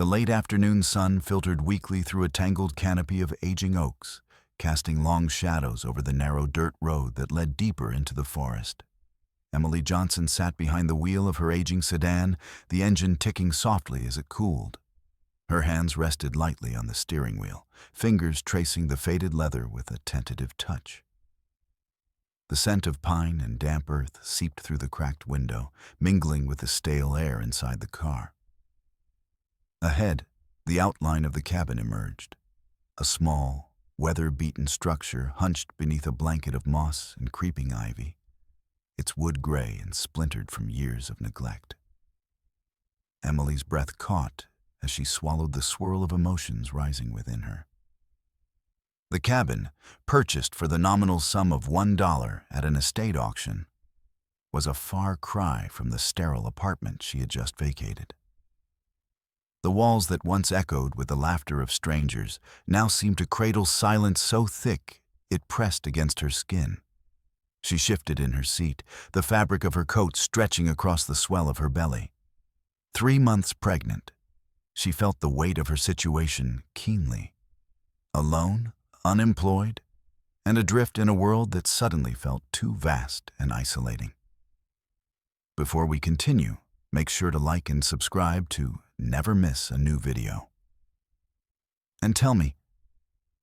The late afternoon sun filtered weakly through a tangled canopy of aging oaks, casting long shadows over the narrow dirt road that led deeper into the forest. Emily Johnson sat behind the wheel of her aging sedan, the engine ticking softly as it cooled. Her hands rested lightly on the steering wheel, fingers tracing the faded leather with a tentative touch. The scent of pine and damp earth seeped through the cracked window, mingling with the stale air inside the car. Ahead, the outline of the cabin emerged. A small, weather-beaten structure hunched beneath a blanket of moss and creeping ivy, its wood gray and splintered from years of neglect. Emily's breath caught as she swallowed the swirl of emotions rising within her. The cabin, purchased for the nominal sum of $1 at an estate auction, was a far cry from the sterile apartment she had just vacated. The walls that once echoed with the laughter of strangers now seemed to cradle silence so thick it pressed against her skin. She shifted in her seat, the fabric of her coat stretching across the swell of her belly. 3 months pregnant, she felt the weight of her situation keenly. Alone, unemployed, and adrift in a world that suddenly felt too vast and isolating. Before we continue, make sure to like and subscribe to never miss a new video. And tell me,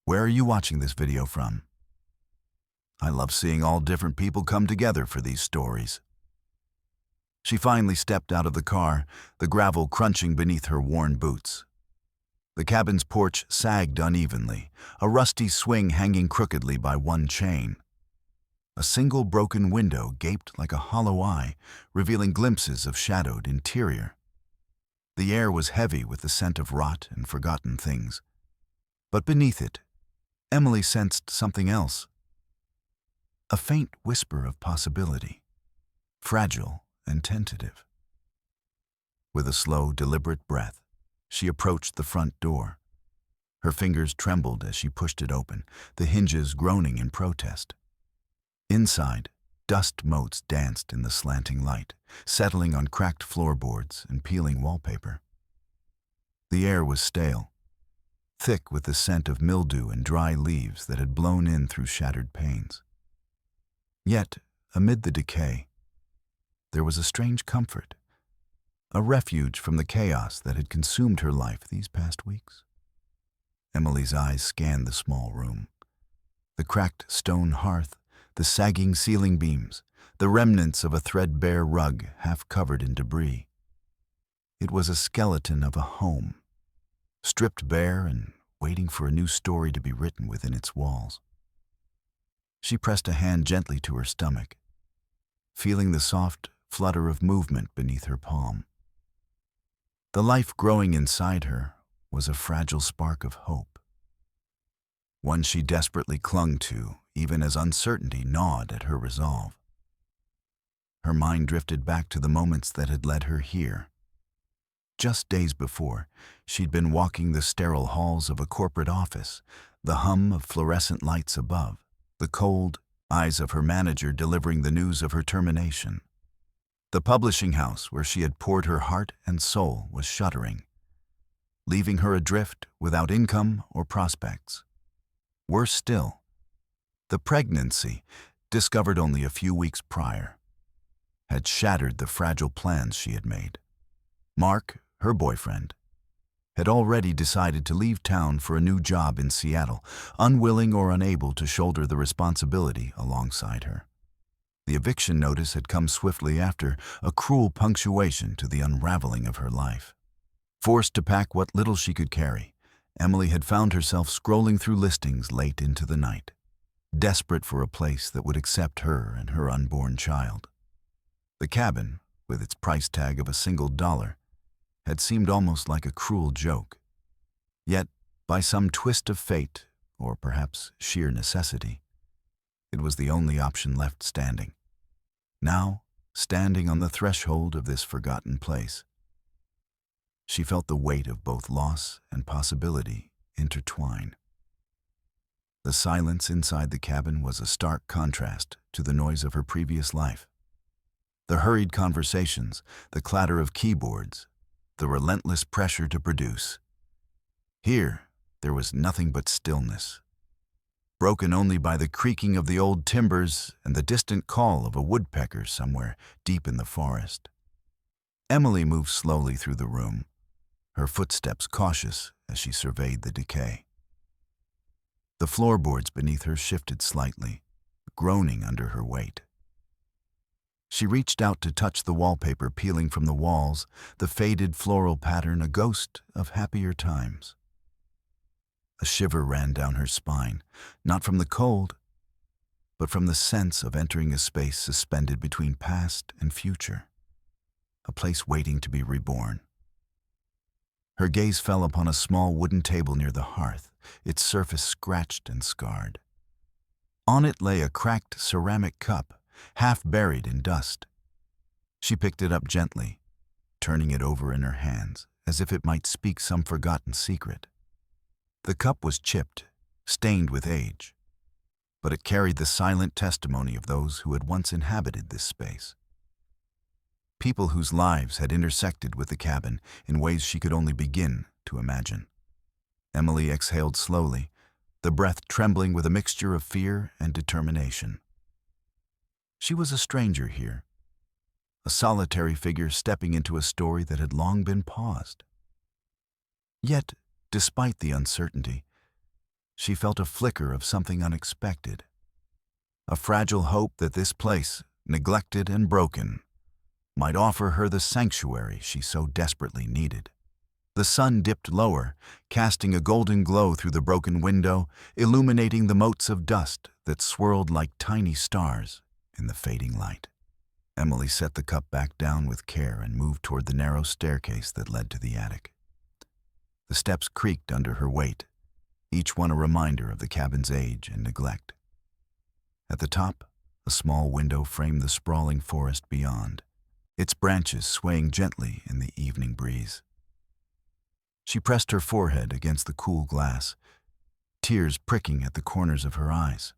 where are you watching this video from? I love seeing all different people come together for these stories. She finally stepped out of the car, the gravel crunching beneath her worn boots. The cabin's porch sagged unevenly, a rusty swing hanging crookedly by one chain. A single broken window gaped like a hollow eye, revealing glimpses of shadowed interior. The air was heavy with the scent of rot and forgotten things. But beneath it, Emily sensed something else. A faint whisper of possibility, fragile and tentative. With a slow, deliberate breath, she approached the front door. Her fingers trembled as she pushed it open, the hinges groaning in protest. Inside, dust motes danced in the slanting light, settling on cracked floorboards and peeling wallpaper. The air was stale, thick with the scent of mildew and dry leaves that had blown in through shattered panes. Yet, amid the decay, there was a strange comfort, a refuge from the chaos that had consumed her life these past weeks. Emily's eyes scanned the small room. The cracked stone hearth, the sagging ceiling beams, the remnants of a threadbare rug half covered in debris. It was a skeleton of a home, stripped bare and waiting for a new story to be written within its walls. She pressed a hand gently to her stomach, feeling the soft flutter of movement beneath her palm. The life growing inside her was a fragile spark of hope, one she desperately clung to even as uncertainty gnawed at her resolve. Her mind drifted back to the moments that had led her here. Just days before, she'd been walking the sterile halls of a corporate office, the hum of fluorescent lights above, the cold eyes of her manager delivering the news of her termination. The publishing house where she had poured her heart and soul was shuttering, leaving her adrift without income or prospects. Worse still, the pregnancy, discovered only a few weeks prior, had shattered the fragile plans she had made. Mark, her boyfriend, had already decided to leave town for a new job in Seattle, unwilling or unable to shoulder the responsibility alongside her. The eviction notice had come swiftly after, a cruel punctuation to the unraveling of her life. Forced to pack what little she could carry, Emily had found herself scrolling through listings late into the night, desperate for a place that would accept her and her unborn child. The cabin, with its price tag of $1, had seemed almost like a cruel joke. Yet, by some twist of fate, or perhaps sheer necessity, it was the only option left standing. Now, standing on the threshold of this forgotten place, she felt the weight of both loss and possibility intertwine. The silence inside the cabin was a stark contrast to the noise of her previous life. The hurried conversations, the clatter of keyboards, the relentless pressure to produce. Here, there was nothing but stillness, broken only by the creaking of the old timbers and the distant call of a woodpecker somewhere deep in the forest. Emily moved slowly through the room, her footsteps cautious as she surveyed the decay. The floorboards beneath her shifted slightly, groaning under her weight. She reached out to touch the wallpaper peeling from the walls, the faded floral pattern a ghost of happier times. A shiver ran down her spine, not from the cold, but from the sense of entering a space suspended between past and future, a place waiting to be reborn. Her gaze fell upon a small wooden table near the hearth, its surface scratched and scarred. On it lay a cracked ceramic cup, half buried in dust. She picked it up gently, turning it over in her hands, as if it might speak some forgotten secret. The cup was chipped, stained with age, but it carried the silent testimony of those who had once inhabited this space. People whose lives had intersected with the cabin in ways she could only begin to imagine. Emily exhaled slowly, the breath trembling with a mixture of fear and determination. She was a stranger here, a solitary figure stepping into a story that had long been paused. Yet, despite the uncertainty, she felt a flicker of something unexpected, a fragile hope that this place, neglected and broken, might offer her the sanctuary she so desperately needed. The sun dipped lower, casting a golden glow through the broken window, illuminating the motes of dust that swirled like tiny stars in the fading light. Emily set the cup back down with care and moved toward the narrow staircase that led to the attic. The steps creaked under her weight, each one a reminder of the cabin's age and neglect. At the top, a small window framed the sprawling forest beyond, its branches swaying gently in the evening breeze. She pressed her forehead against the cool glass, tears pricking at the corners of her eyes.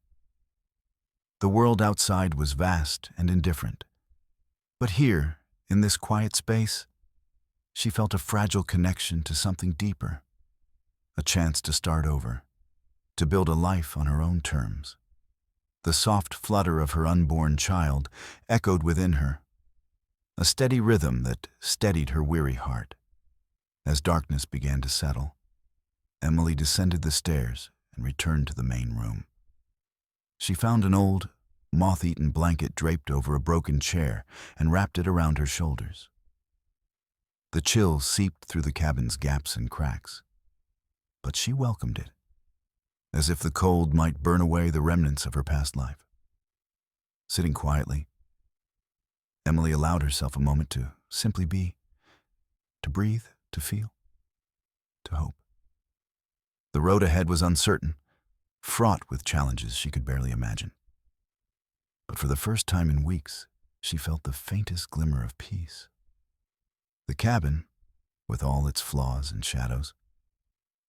The world outside was vast and indifferent, but here, in this quiet space, she felt a fragile connection to something deeper, a chance to start over, to build a life on her own terms. The soft flutter of her unborn child echoed within her, a steady rhythm that steadied her weary heart. As darkness began to settle, Emily descended the stairs and returned to the main room. She found an old, moth-eaten blanket draped over a broken chair and wrapped it around her shoulders. The chill seeped through the cabin's gaps and cracks, but she welcomed it, as if the cold might burn away the remnants of her past life. Sitting quietly, Emily allowed herself a moment to simply be, to breathe, to feel, to hope. The road ahead was uncertain, fraught with challenges she could barely imagine. But for the first time in weeks, she felt the faintest glimmer of peace. The cabin, with all its flaws and shadows,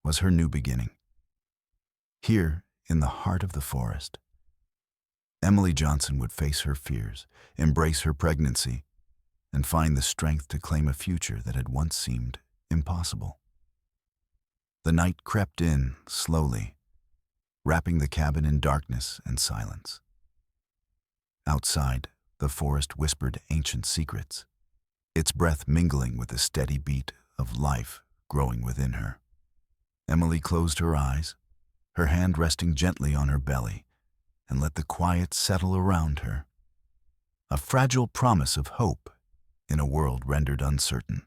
was her new beginning. Here, in the heart of the forest, Emily Johnson would face her fears, embrace her pregnancy, and find the strength to claim a future that had once seemed impossible. The night crept in slowly, wrapping the cabin in darkness and silence. Outside, the forest whispered ancient secrets, its breath mingling with the steady beat of life growing within her. Emily closed her eyes, her hand resting gently on her belly, and let the quiet settle around her, a fragile promise of hope in a world rendered uncertain.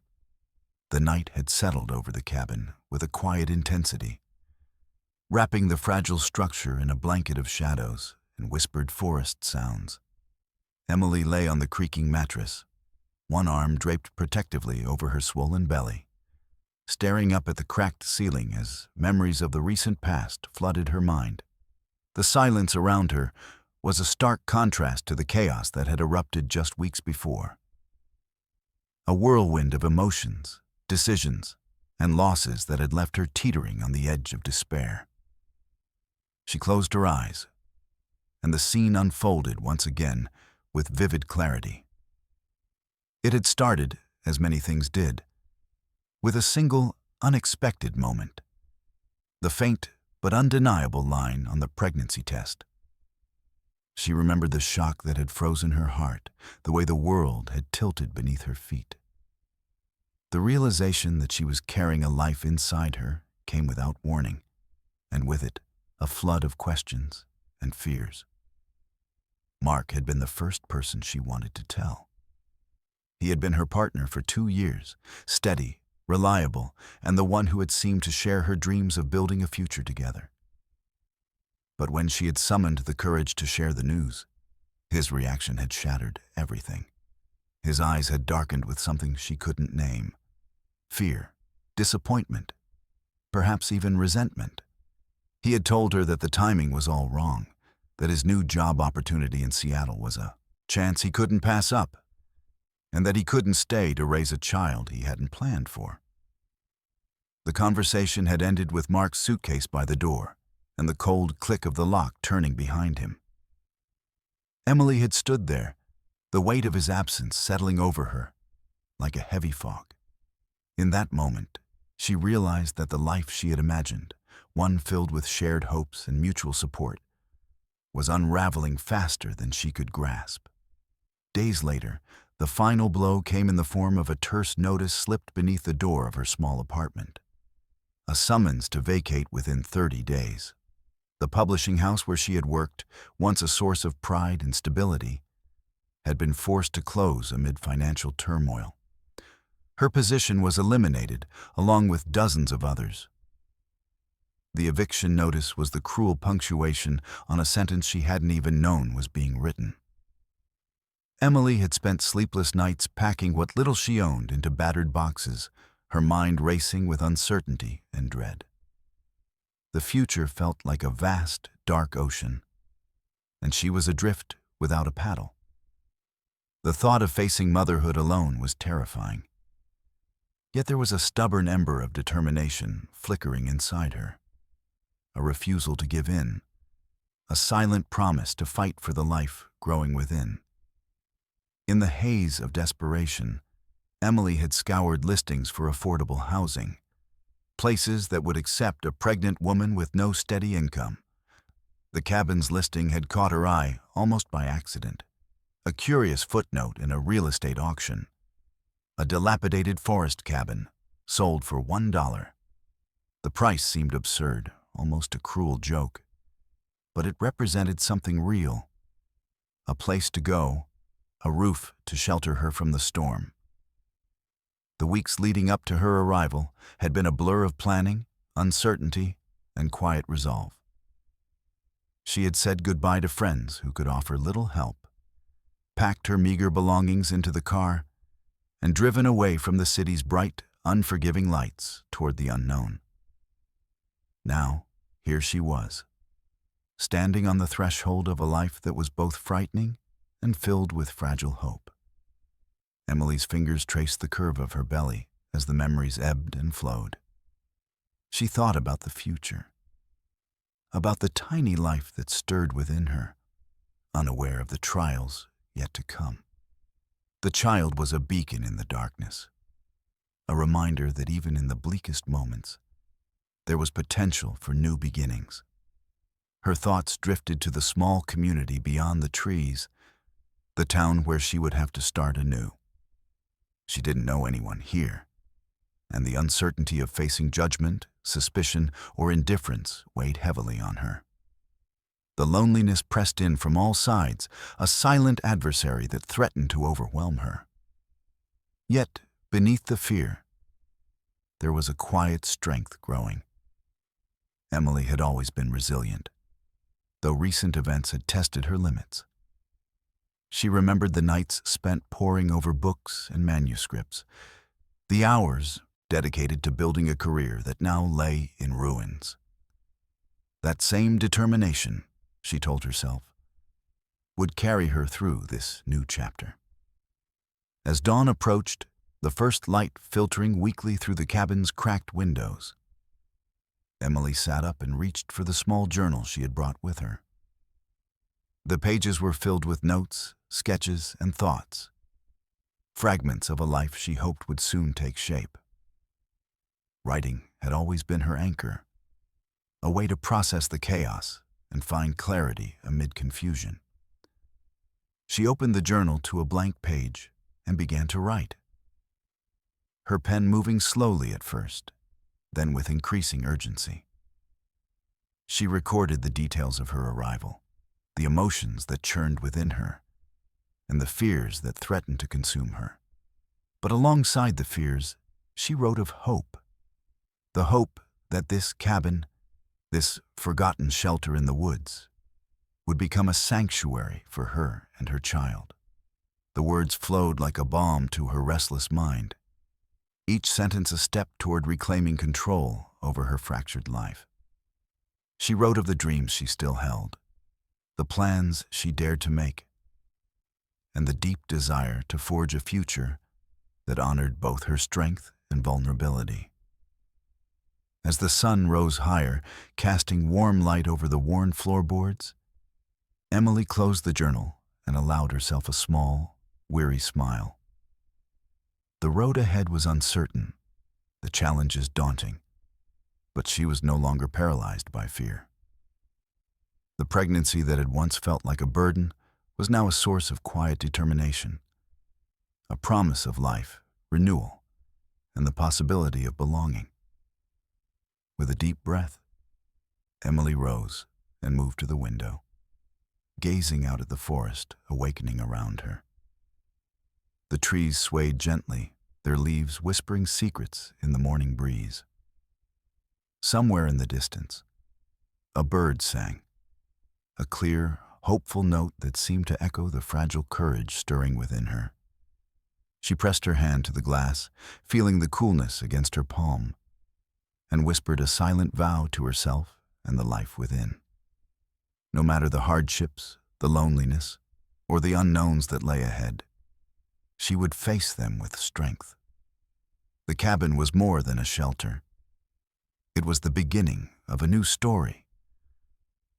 The night had settled over the cabin with a quiet intensity, wrapping the fragile structure in a blanket of shadows and whispered forest sounds. Emily lay on the creaking mattress, one arm draped protectively over her swollen belly, staring up at the cracked ceiling as memories of the recent past flooded her mind. The silence around her was a stark contrast to the chaos that had erupted just weeks before. A whirlwind of emotions, decisions, and losses that had left her teetering on the edge of despair. She closed her eyes, and the scene unfolded once again with vivid clarity. It had started, as many things did, with a single, unexpected moment. The faint but undeniable line on the pregnancy test. She remembered the shock that had frozen her heart, the way the world had tilted beneath her feet. The realization that she was carrying a life inside her came without warning, and with it, a flood of questions and fears. Mark had been the first person she wanted to tell. He had been her partner for 2 years, steady, reliable, and the one who had seemed to share her dreams of building a future together. But when she had summoned the courage to share the news, his reaction had shattered everything. His eyes had darkened with something she couldn't name. Fear, disappointment, perhaps even resentment. He had told her that the timing was all wrong, that his new job opportunity in Seattle was a chance he couldn't pass up, and that he couldn't stay to raise a child he hadn't planned for. The conversation had ended with Mark's suitcase by the door and the cold click of the lock turning behind him. Emily had stood there, the weight of his absence settling over her like a heavy fog. In that moment, she realized that the life she had imagined, one filled with shared hopes and mutual support, was unraveling faster than she could grasp. Days later, the final blow came in the form of a terse notice slipped beneath the door of her small apartment. A summons to vacate within 30 days. The publishing house where she had worked, once a source of pride and stability, had been forced to close amid financial turmoil. Her position was eliminated, along with dozens of others. The eviction notice was the cruel punctuation on a sentence she hadn't even known was being written. Emily had spent sleepless nights packing what little she owned into battered boxes, her mind racing with uncertainty and dread. The future felt like a vast, dark ocean, and she was adrift without a paddle. The thought of facing motherhood alone was terrifying. Yet there was a stubborn ember of determination flickering inside her, a refusal to give in, a silent promise to fight for the life growing within. In the haze of desperation, Emily had scoured listings for affordable housing, places that would accept a pregnant woman with no steady income. The cabin's listing had caught her eye almost by accident, a curious footnote in a real estate auction. A dilapidated forest cabin, sold for $1. The price seemed absurd, almost a cruel joke, but it represented something real. A place to go, a roof to shelter her from the storm. The weeks leading up to her arrival had been a blur of planning, uncertainty, and quiet resolve. She had said goodbye to friends who could offer little help, packed her meager belongings into the car, and driven away from the city's bright, unforgiving lights toward the unknown. Now, here she was, standing on the threshold of a life that was both frightening and filled with fragile hope. Emily's fingers traced the curve of her belly as the memories ebbed and flowed. She thought about the future, about the tiny life that stirred within her, unaware of the trials yet to come. The child was a beacon in the darkness, a reminder that even in the bleakest moments, there was potential for new beginnings. Her thoughts drifted to the small community beyond the trees, the town where she would have to start anew. She didn't know anyone here, and the uncertainty of facing judgment, suspicion, or indifference weighed heavily on her. The loneliness pressed in from all sides, a silent adversary that threatened to overwhelm her. Yet, beneath the fear, there was a quiet strength growing. Emily had always been resilient, though recent events had tested her limits. She remembered the nights spent poring over books and manuscripts, the hours dedicated to building a career that now lay in ruins. That same determination, she told herself, would carry her through this new chapter. As dawn approached, the first light filtering weakly through the cabin's cracked windows, Emily sat up and reached for the small journal she had brought with her. The pages were filled with notes, sketches, and thoughts, fragments of a life she hoped would soon take shape. Writing had always been her anchor, a way to process the chaos and find clarity amid confusion. She opened the journal to a blank page and began to write, her pen moving slowly at first, then with increasing urgency. She recorded the details of her arrival, the emotions that churned within her, and the fears that threatened to consume her. But alongside the fears, she wrote of hope. The hope that this cabin, this forgotten shelter in the woods, would become a sanctuary for her and her child. The words flowed like a balm to her restless mind, each sentence a step toward reclaiming control over her fractured life. She wrote of the dreams she still held, the plans she dared to make, and the deep desire to forge a future that honored both her strength and vulnerability. As the sun rose higher, casting warm light over the worn floorboards, Emily closed the journal and allowed herself a small, weary smile. The road ahead was uncertain, the challenges daunting, but she was no longer paralyzed by fear. The pregnancy that had once felt like a burden was now a source of quiet determination, a promise of life, renewal, and the possibility of belonging. With a deep breath, Emily rose and moved to the window, gazing out at the forest awakening around her. The trees swayed gently, their leaves whispering secrets in the morning breeze. Somewhere in the distance, a bird sang, a clear, hopeful note that seemed to echo the fragile courage stirring within her. She pressed her hand to the glass, feeling the coolness against her palm, and whispered a silent vow to herself and the life within. No matter the hardships, the loneliness, or the unknowns that lay ahead, she would face them with strength. The cabin was more than a shelter. It was the beginning of a new story,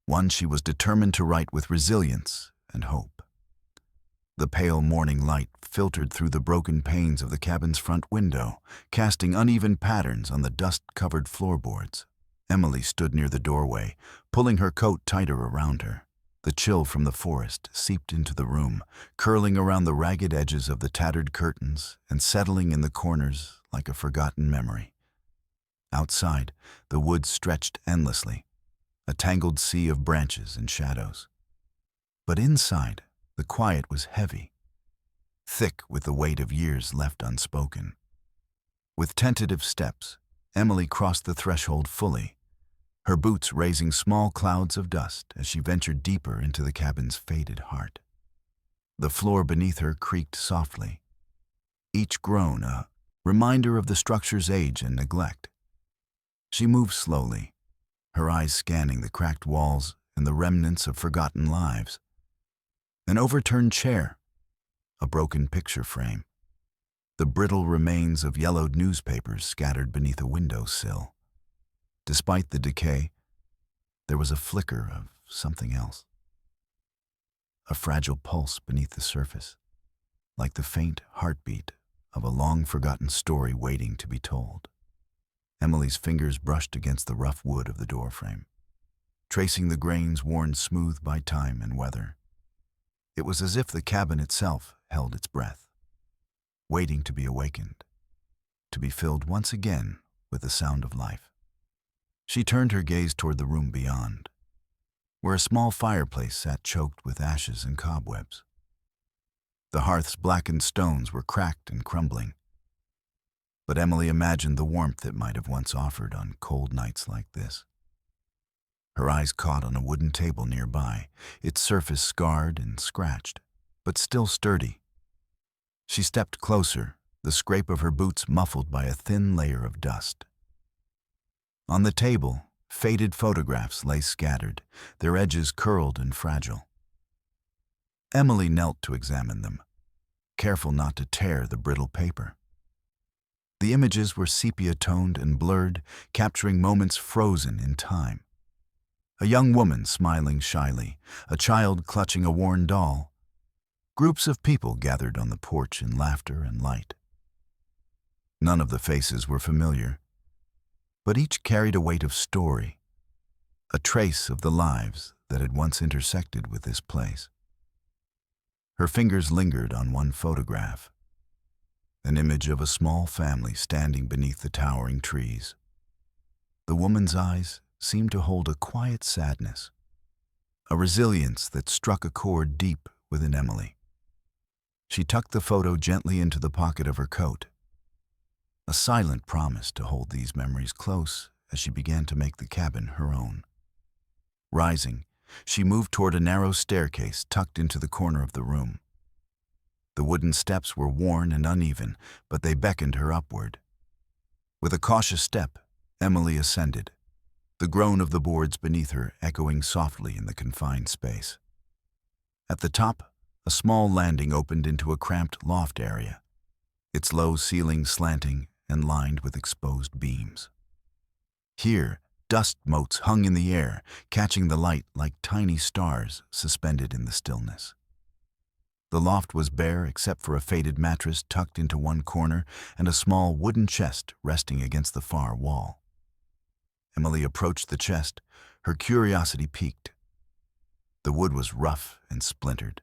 one she was determined to write with resilience and hope. The pale morning light filtered through the broken panes of the cabin's front window, casting uneven patterns on the dust-covered floorboards. Emily stood near the doorway, pulling her coat tighter around her. The chill from the forest seeped into the room, curling around the ragged edges of the tattered curtains and settling in the corners like a forgotten memory. Outside, the woods stretched endlessly, a tangled sea of branches and shadows. But inside, the quiet was heavy, thick with the weight of years left unspoken. With tentative steps, Emily crossed the threshold fully, her boots raising small clouds of dust as she ventured deeper into the cabin's faded heart. The floor beneath her creaked softly, each groan a reminder of the structure's age and neglect. She moved slowly, her eyes scanning the cracked walls and the remnants of forgotten lives. An overturned chair, a broken picture frame, the brittle remains of yellowed newspapers scattered beneath a windowsill. Despite the decay, there was a flicker of something else. A fragile pulse beneath the surface, like the faint heartbeat of a long-forgotten story waiting to be told. Emily's fingers brushed against the rough wood of the doorframe, tracing the grains worn smooth by time and weather. It was as if the cabin itself held its breath, waiting to be awakened, to be filled once again with the sound of life. She turned her gaze toward the room beyond, where a small fireplace sat choked with ashes and cobwebs. The hearth's blackened stones were cracked and crumbling, but Emily imagined the warmth it might have once offered on cold nights like this. Her eyes caught on a wooden table nearby, its surface scarred and scratched, but still sturdy. She stepped closer, the scrape of her boots muffled by a thin layer of dust. On the table, faded photographs lay scattered, their edges curled and fragile. Emily knelt to examine them, careful not to tear the brittle paper. The images were sepia-toned and blurred, capturing moments frozen in time. A young woman smiling shyly, a child clutching a worn doll. Groups of people gathered on the porch in laughter and light. None of the faces were familiar, but each carried a weight of story, a trace of the lives that had once intersected with this place. Her fingers lingered on one photograph, an image of a small family standing beneath the towering trees. The woman's eyes seemed to hold a quiet sadness, a resilience that struck a chord deep within Emily. She tucked the photo gently into the pocket of her coat, a silent promise to hold these memories close as she began to make the cabin her own. Rising, she moved toward a narrow staircase tucked into the corner of the room. The wooden steps were worn and uneven, but they beckoned her upward. With a cautious step, Emily ascended, the groan of the boards beneath her echoing softly in the confined space. At the top, a small landing opened into a cramped loft area, its low ceiling slanting and lined with exposed beams. Here, dust motes hung in the air, catching the light like tiny stars suspended in the stillness. The loft was bare except for a faded mattress tucked into one corner and a small wooden chest resting against the far wall. Emily approached the chest, her curiosity piqued. The wood was rough and splintered,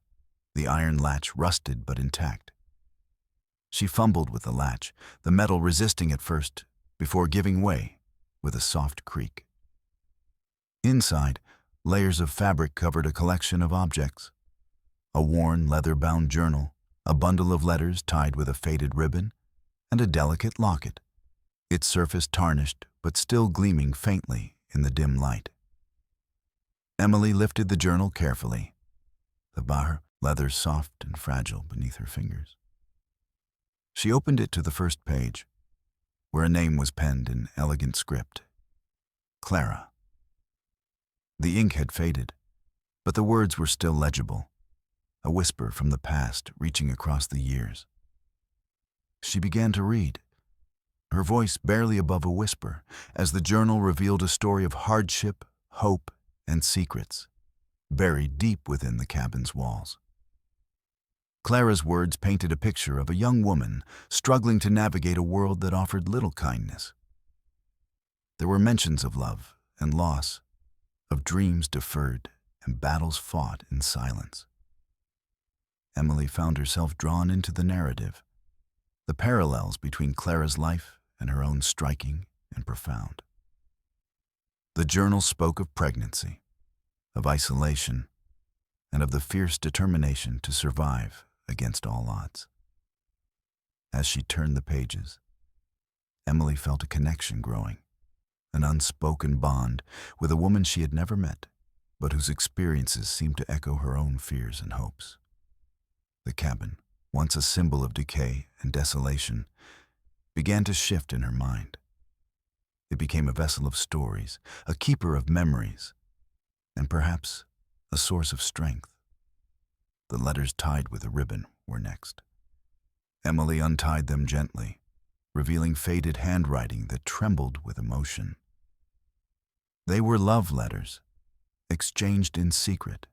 the iron latch rusted but intact. She fumbled with the latch, the metal resisting at first, before giving way with a soft creak. Inside, layers of fabric covered a collection of objects. A worn leather-bound journal, a bundle of letters tied with a faded ribbon, and a delicate locket, its surface tarnished but still gleaming faintly in the dim light. Emily lifted the journal carefully, the bar leather soft and fragile beneath her fingers. She opened it to the first page, where a name was penned in elegant script. Clara. The ink had faded, but the words were still legible, a whisper from the past reaching across the years. She began to read, her voice barely above a whisper, as the journal revealed a story of hardship, hope, and secrets, buried deep within the cabin's walls. Clara's words painted a picture of a young woman struggling to navigate a world that offered little kindness. There were mentions of love and loss, of dreams deferred and battles fought in silence. Emily found herself drawn into the narrative, the parallels between Clara's life and her own striking and profound. The journal spoke of pregnancy, of isolation, and of the fierce determination to survive against all odds. As she turned the pages, Emily felt a connection growing, an unspoken bond with a woman she had never met, but whose experiences seemed to echo her own fears and hopes. The cabin, once a symbol of decay and desolation, began to shift in her mind. It became a vessel of stories, a keeper of memories, and perhaps a source of strength. The letters tied with a ribbon were next. Emily untied them gently, revealing faded handwriting that trembled with emotion. They were love letters, exchanged in secret,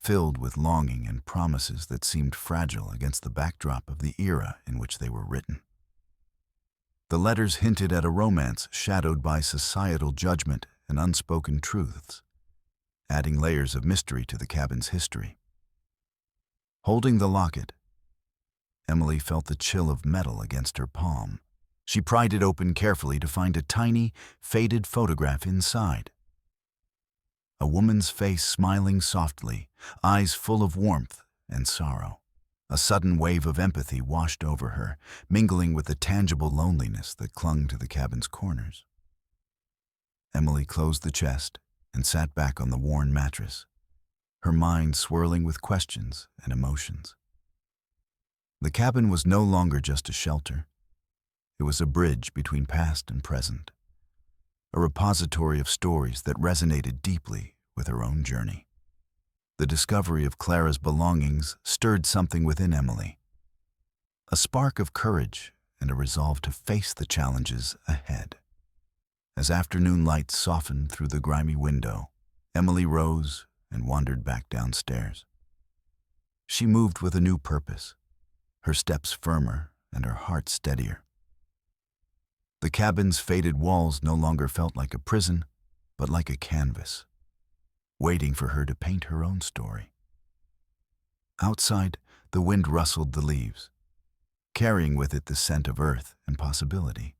filled with longing and promises that seemed fragile against the backdrop of the era in which they were written. The letters hinted at a romance shadowed by societal judgment and unspoken truths, adding layers of mystery to the cabin's history. Holding the locket, Emily felt the chill of metal against her palm. She pried it open carefully to find a tiny, faded photograph inside. A woman's face smiling softly, eyes full of warmth and sorrow. A sudden wave of empathy washed over her, mingling with the tangible loneliness that clung to the cabin's corners. Emily closed the chest and sat back on the worn mattress, her mind swirling with questions and emotions. The cabin was no longer just a shelter. It was a bridge between past and present, a repository of stories that resonated deeply with her own journey. The discovery of Clara's belongings stirred something within Emily, a spark of courage and a resolve to face the challenges ahead. As afternoon light softened through the grimy window, Emily rose and wandered back downstairs. She moved with a new purpose, her steps firmer and her heart steadier. The cabin's faded walls no longer felt like a prison, but like a canvas, waiting for her to paint her own story. Outside, the wind rustled the leaves, carrying with it the scent of earth and possibility.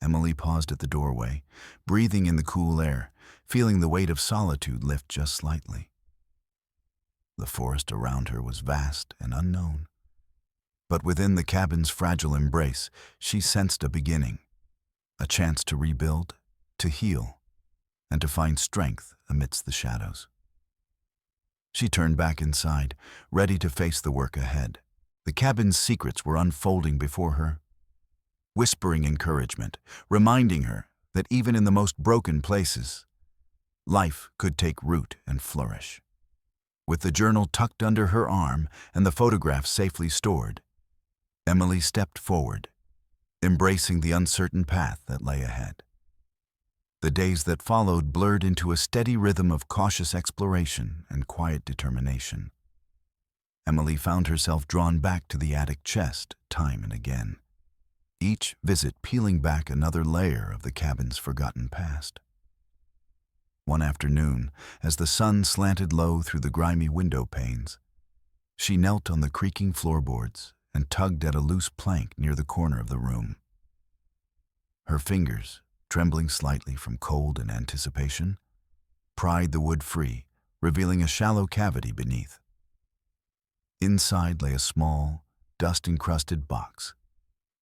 Emily paused at the doorway, breathing in the cool air, feeling the weight of solitude lift just slightly. The forest around her was vast and unknown, but within the cabin's fragile embrace, she sensed a beginning, a chance to rebuild, to heal, and to find strength amidst the shadows. She turned back inside, ready to face the work ahead. The cabin's secrets were unfolding before her, whispering encouragement, reminding her that even in the most broken places, life could take root and flourish. With the journal tucked under her arm and the photographs safely stored, Emily stepped forward, embracing the uncertain path that lay ahead. The days that followed blurred into a steady rhythm of cautious exploration and quiet determination. Emily found herself drawn back to the attic chest time and again, each visit peeling back another layer of the cabin's forgotten past. One afternoon, as the sun slanted low through the grimy window panes, she knelt on the creaking floorboards and tugged at a loose plank near the corner of the room. Her fingers, trembling slightly from cold and anticipation, pried the wood free, revealing a shallow cavity beneath. Inside lay a small, dust-encrusted box,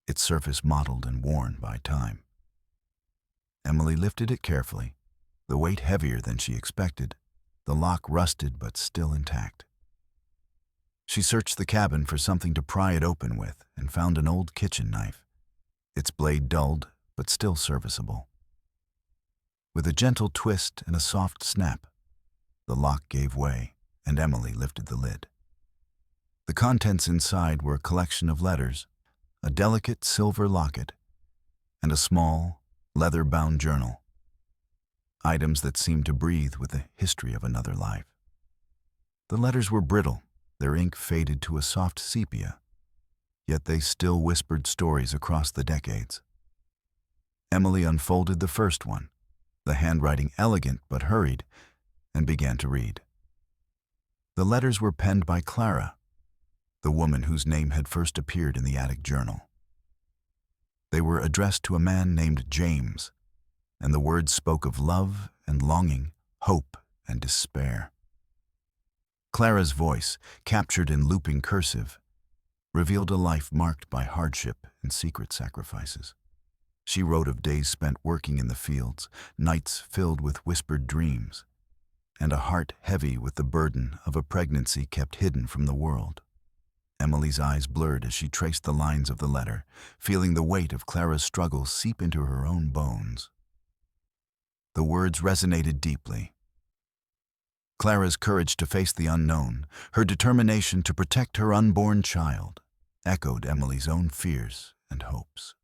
its surface mottled and worn by time. Emily lifted it carefully, the weight heavier than she expected, the lock rusted but still intact. She searched the cabin for something to pry it open with and found an old kitchen knife, its blade dulled but still serviceable. With a gentle twist and a soft snap, the lock gave way and Emily lifted the lid. The contents inside were a collection of letters, a delicate silver locket, and a small, leather-bound journal, items that seemed to breathe with the history of another life. The letters were brittle, their ink faded to a soft sepia, yet they still whispered stories across the decades. Emily unfolded the first one, the handwriting elegant but hurried, and began to read. The letters were penned by Clara, the woman whose name had first appeared in the attic journal. They were addressed to a man named James, and the words spoke of love and longing, hope and despair. Clara's voice, captured in looping cursive, revealed a life marked by hardship and secret sacrifices. She wrote of days spent working in the fields, nights filled with whispered dreams, and a heart heavy with the burden of a pregnancy kept hidden from the world. Emily's eyes blurred as she traced the lines of the letter, feeling the weight of Clara's struggle seep into her own bones. The words resonated deeply. Clara's courage to face the unknown, her determination to protect her unborn child, echoed Emily's own fears and hopes.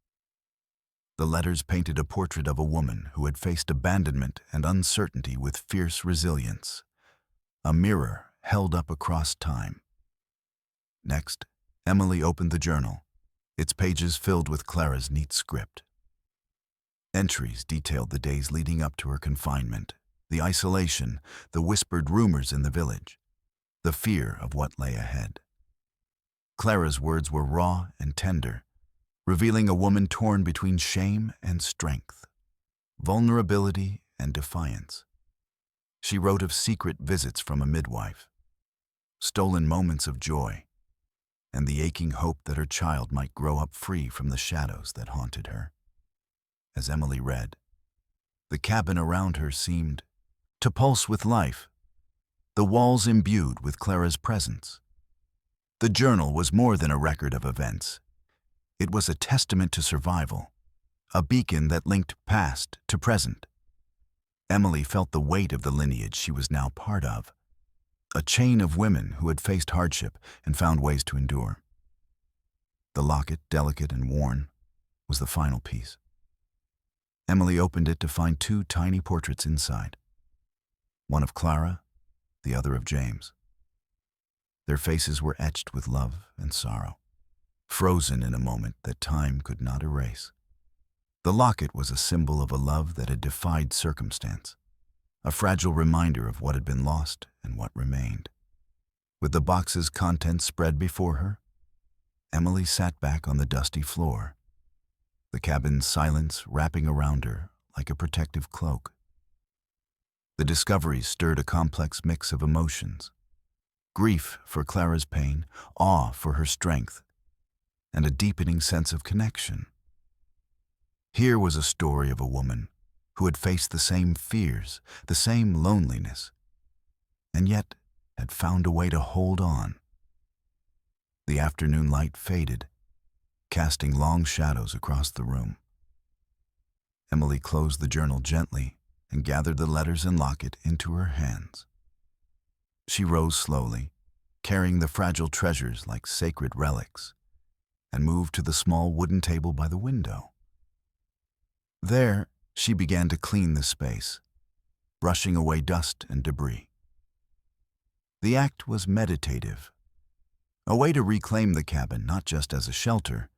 The letters painted a portrait of a woman who had faced abandonment and uncertainty with fierce resilience, a mirror held up across time. Next, Emily opened the journal, its pages filled with Clara's neat script. Entries detailed the days leading up to her confinement, the isolation, the whispered rumors in the village, the fear of what lay ahead. Clara's words were raw and tender, revealing a woman torn between shame and strength, vulnerability and defiance. She wrote of secret visits from a midwife, stolen moments of joy, and the aching hope that her child might grow up free from the shadows that haunted her. As Emily read, the cabin around her seemed to pulse with life, the walls imbued with Clara's presence. The journal was more than a record of events. It was a testament to survival, a beacon that linked past to present. Emily felt the weight of the lineage she was now part of, a chain of women who had faced hardship and found ways to endure. The locket, delicate and worn, was the final piece. Emily opened it to find two tiny portraits inside, one of Clara, the other of James. Their faces were etched with love and sorrow, frozen in a moment that time could not erase. The locket was a symbol of a love that had defied circumstance, a fragile reminder of what had been lost and what remained. With the box's contents spread before her, Emily sat back on the dusty floor, the cabin's silence wrapping around her like a protective cloak. The discoveries stirred a complex mix of emotions: grief for Clara's pain, awe for her strength, and a deepening sense of connection. Here was a story of a woman who had faced the same fears, the same loneliness, and yet had found a way to hold on. The afternoon light faded, casting long shadows across the room. Emily closed the journal gently and gathered the letters and locket into her hands. She rose slowly, carrying the fragile treasures like sacred relics, and moved to the small wooden table by the window. There, she began to clean the space, brushing away dust and debris. The act was meditative, a way to reclaim the cabin not just as a shelter,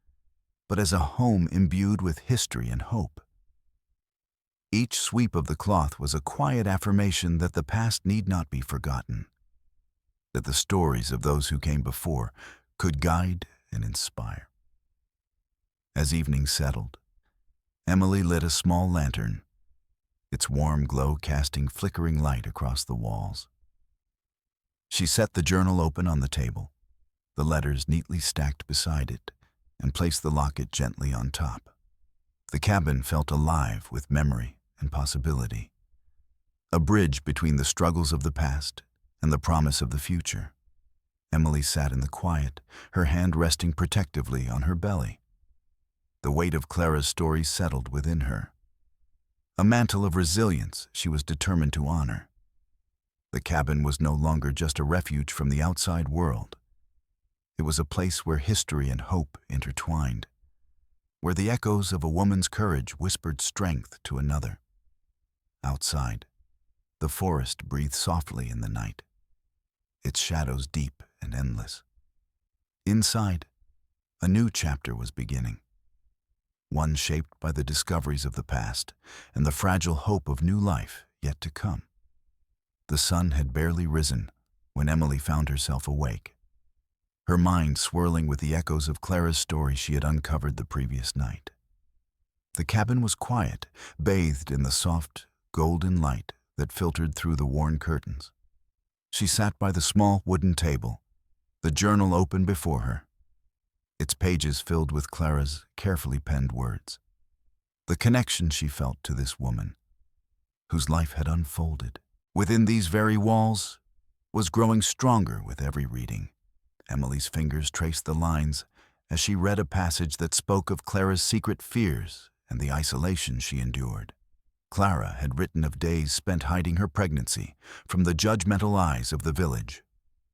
but as a home imbued with history and hope. Each sweep of the cloth was a quiet affirmation that the past need not be forgotten, that the stories of those who came before could guide and inspire. As evening settled, Emily lit a small lantern, its warm glow casting flickering light across the walls. She set the journal open on the table, the letters neatly stacked beside it, and placed the locket gently on top. The cabin felt alive with memory and possibility, a bridge between the struggles of the past and the promise of the future. Emily sat in the quiet, her hand resting protectively on her belly. The weight of Clara's story settled within her, a mantle of resilience she was determined to honor. The cabin was no longer just a refuge from the outside world. It was a place where history and hope intertwined, where the echoes of a woman's courage whispered strength to another. Outside, the forest breathed softly in the night, its shadows deep and endless. Inside, a new chapter was beginning, one shaped by the discoveries of the past and the fragile hope of new life yet to come. The sun had barely risen when Emily found herself awake, her mind swirling with the echoes of Clara's story she had uncovered the previous night. The cabin was quiet, bathed in the soft, golden light that filtered through the worn curtains. She sat by the small wooden table, the journal open before her, its pages filled with Clara's carefully penned words. The connection she felt to this woman, whose life had unfolded within these very walls, was growing stronger with every reading. Emily's fingers traced the lines as she read a passage that spoke of Clara's secret fears and the isolation she endured. Clara had written of days spent hiding her pregnancy from the judgmental eyes of the village,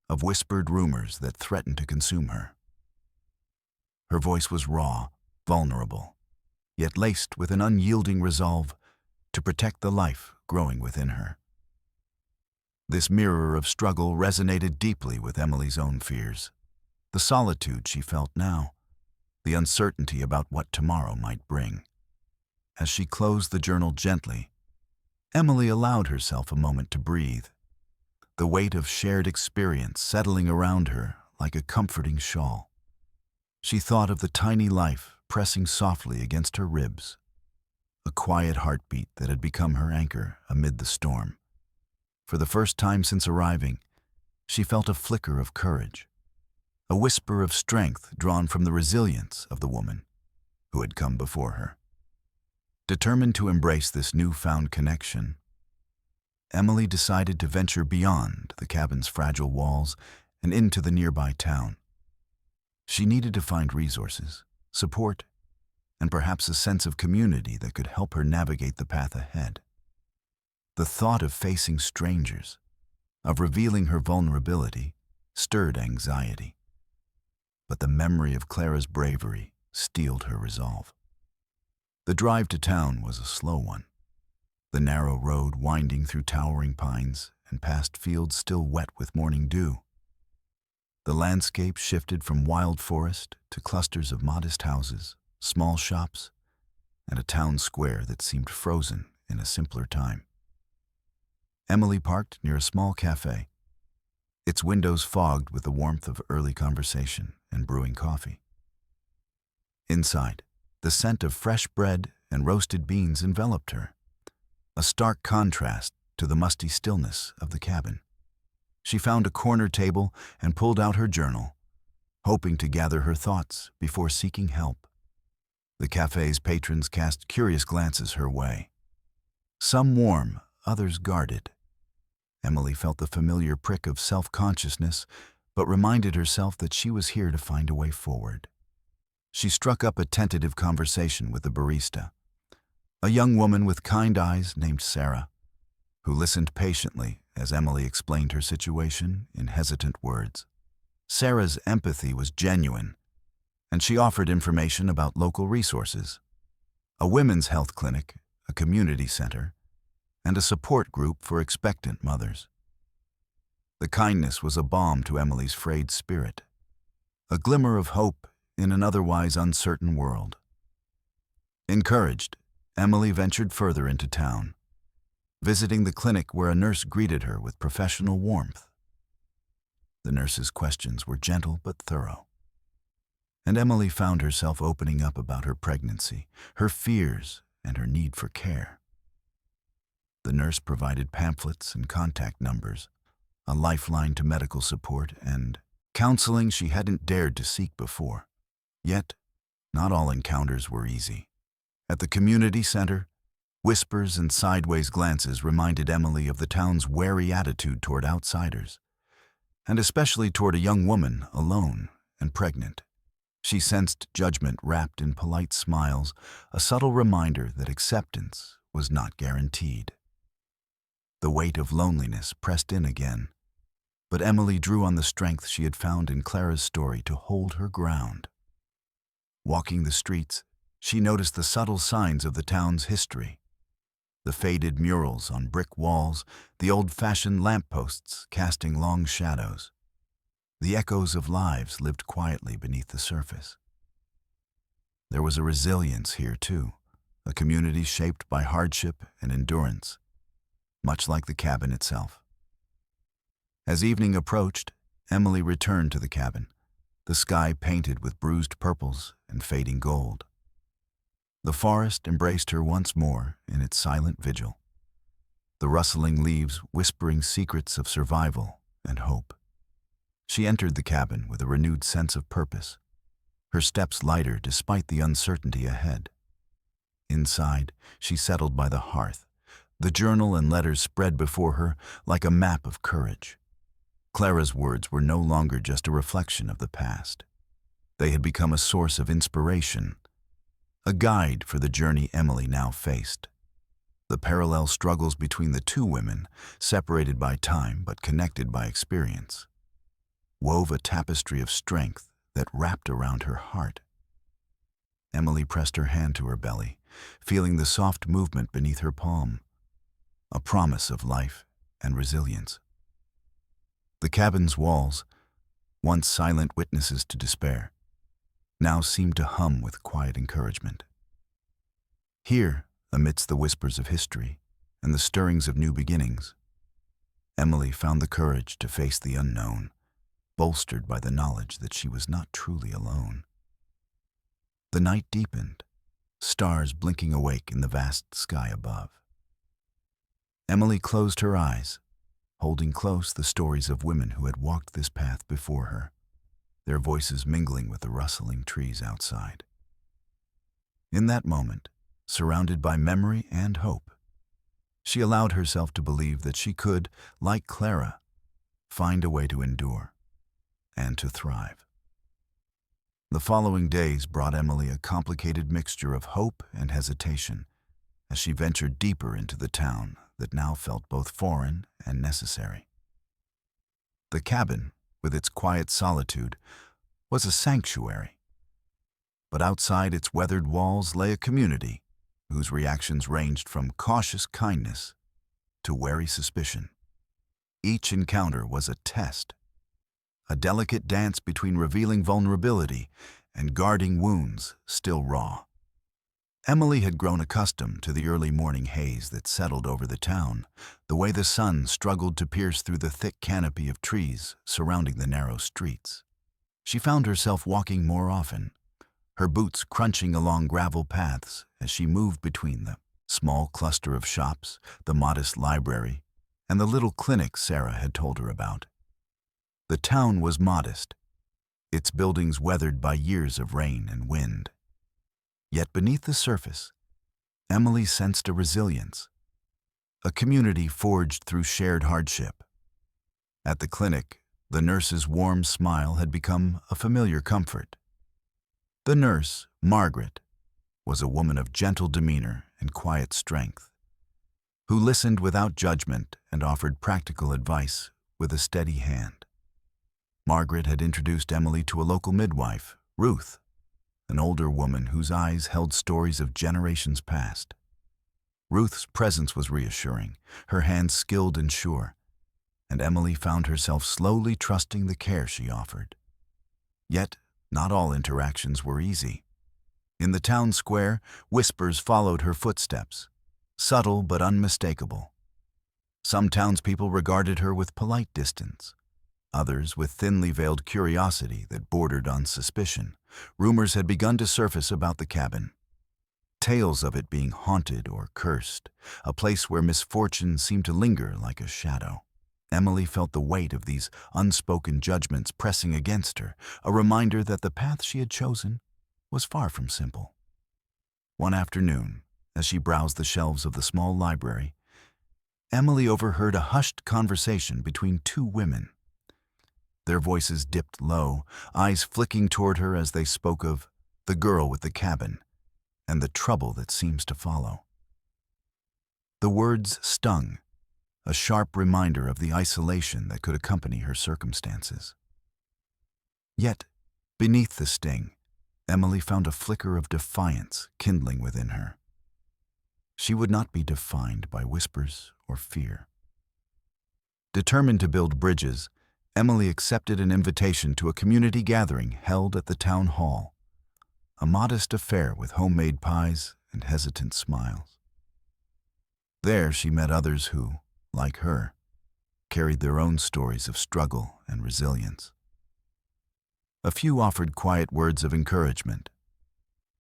of whispered rumors that threatened to consume her. Her voice was raw, vulnerable, yet laced with an unyielding resolve to protect the life growing within her. This mirror of struggle resonated deeply with Emily's own fears, the solitude she felt now, the uncertainty about what tomorrow might bring. As she closed the journal gently, Emily allowed herself a moment to breathe, the weight of shared experience settling around her like a comforting shawl. She thought of the tiny life pressing softly against her ribs, a quiet heartbeat that had become her anchor amid the storm. For the first time since arriving, she felt a flicker of courage, a whisper of strength drawn from the resilience of the woman who had come before her. Determined to embrace this newfound connection, Emily decided to venture beyond the cabin's fragile walls and into the nearby town. She needed to find resources, support, and perhaps a sense of community that could help her navigate the path ahead. The thought of facing strangers, of revealing her vulnerability, stirred anxiety. But the memory of Clara's bravery steeled her resolve. The drive to town was a slow one, the narrow road winding through towering pines and past fields still wet with morning dew. The landscape shifted from wild forest to clusters of modest houses, small shops, and a town square that seemed frozen in a simpler time. Emily parked near a small cafe, its windows fogged with the warmth of early conversation and brewing coffee. Inside, the scent of fresh bread and roasted beans enveloped her, a stark contrast to the musty stillness of the cabin. She found a corner table and pulled out her journal, hoping to gather her thoughts before seeking help. The cafe's patrons cast curious glances her way, some warm, others guarded. Emily felt the familiar prick of self-consciousness, but reminded herself that she was here to find a way forward. She struck up a tentative conversation with the barista, a young woman with kind eyes named Sarah, who listened patiently as Emily explained her situation in hesitant words. Sarah's empathy was genuine, and she offered information about local resources, a women's health clinic, a community center, and a support group for expectant mothers. The kindness was a balm to Emily's frayed spirit, a glimmer of hope in an otherwise uncertain world. Encouraged, Emily ventured further into town, visiting the clinic where a nurse greeted her with professional warmth. The nurse's questions were gentle but thorough, and Emily found herself opening up about her pregnancy, her fears, and her need for care. The nurse provided pamphlets and contact numbers, a lifeline to medical support, and counseling she hadn't dared to seek before. Yet, not all encounters were easy. At the community center, whispers and sideways glances reminded Emily of the town's wary attitude toward outsiders, and especially toward a young woman alone and pregnant. She sensed judgment wrapped in polite smiles, a subtle reminder that acceptance was not guaranteed. The weight of loneliness pressed in again, but Emily drew on the strength she had found in Clara's story to hold her ground. Walking the streets, she noticed the subtle signs of the town's history. The faded murals on brick walls, the old-fashioned lampposts casting long shadows. The echoes of lives lived quietly beneath the surface. There was a resilience here, too, a community shaped by hardship and endurance, much like the cabin itself. As evening approached, Emily returned to the cabin, the sky painted with bruised purples and fading gold. The forest embraced her once more in its silent vigil, the rustling leaves whispering secrets of survival and hope. She entered the cabin with a renewed sense of purpose, her steps lighter despite the uncertainty ahead. Inside, she settled by the hearth, the journal and letters spread before her like a map of courage. Clara's words were no longer just a reflection of the past. They had become a source of inspiration, a guide for the journey Emily now faced. The parallel struggles between the two women, separated by time but connected by experience, wove a tapestry of strength that wrapped around her heart. Emily pressed her hand to her belly, feeling the soft movement beneath her palm, a promise of life and resilience. The cabin's walls, once silent witnesses to despair, now seemed to hum with quiet encouragement. Here, amidst the whispers of history and the stirrings of new beginnings, Emily found the courage to face the unknown, bolstered by the knowledge that she was not truly alone. The night deepened, stars blinking awake in the vast sky above. Emily closed her eyes, holding close the stories of women who had walked this path before her, their voices mingling with the rustling trees outside. In that moment, surrounded by memory and hope, she allowed herself to believe that she could, like Clara, find a way to endure and to thrive. The following days brought Emily a complicated mixture of hope and hesitation as she ventured deeper into the town that now felt both foreign and necessary. The cabin, with its quiet solitude, was a sanctuary, but outside its weathered walls lay a community whose reactions ranged from cautious kindness to wary suspicion. Each encounter was a test, a delicate dance between revealing vulnerability and guarding wounds still raw. Emily had grown accustomed to the early morning haze that settled over the town, the way the sun struggled to pierce through the thick canopy of trees surrounding the narrow streets. She found herself walking more often, her boots crunching along gravel paths as she moved between the small cluster of shops, the modest library, and the little clinic Sarah had told her about. The town was modest, its buildings weathered by years of rain and wind. Yet beneath the surface, Emily sensed a resilience, a community forged through shared hardship. At the clinic, the nurse's warm smile had become a familiar comfort. The nurse, Margaret, was a woman of gentle demeanor and quiet strength, who listened without judgment and offered practical advice with a steady hand. Margaret had introduced Emily to a local midwife, Ruth, an older woman whose eyes held stories of generations past. Ruth's presence was reassuring, her hands skilled and sure, and Emily found herself slowly trusting the care she offered. Yet, not all interactions were easy. In the town square, whispers followed her footsteps, subtle but unmistakable. Some townspeople regarded her with polite distance, others with thinly veiled curiosity that bordered on suspicion. Rumors had begun to surface about the cabin, tales of it being haunted or cursed, a place where misfortune seemed to linger like a shadow. Emily felt the weight of these unspoken judgments pressing against her, a reminder that the path she had chosen was far from simple. One afternoon, as she browsed the shelves of the small library, Emily overheard a hushed conversation between two women. Their voices dipped low, eyes flicking toward her as they spoke of the girl with the cabin and the trouble that seems to follow. The words stung, a sharp reminder of the isolation that could accompany her circumstances. Yet, beneath the sting, Emily found a flicker of defiance kindling within her. She would not be defined by whispers or fear. Determined to build bridges, Emily accepted an invitation to a community gathering held at the town hall, a modest affair with homemade pies and hesitant smiles. There she met others who, like her, carried their own stories of struggle and resilience. A few offered quiet words of encouragement,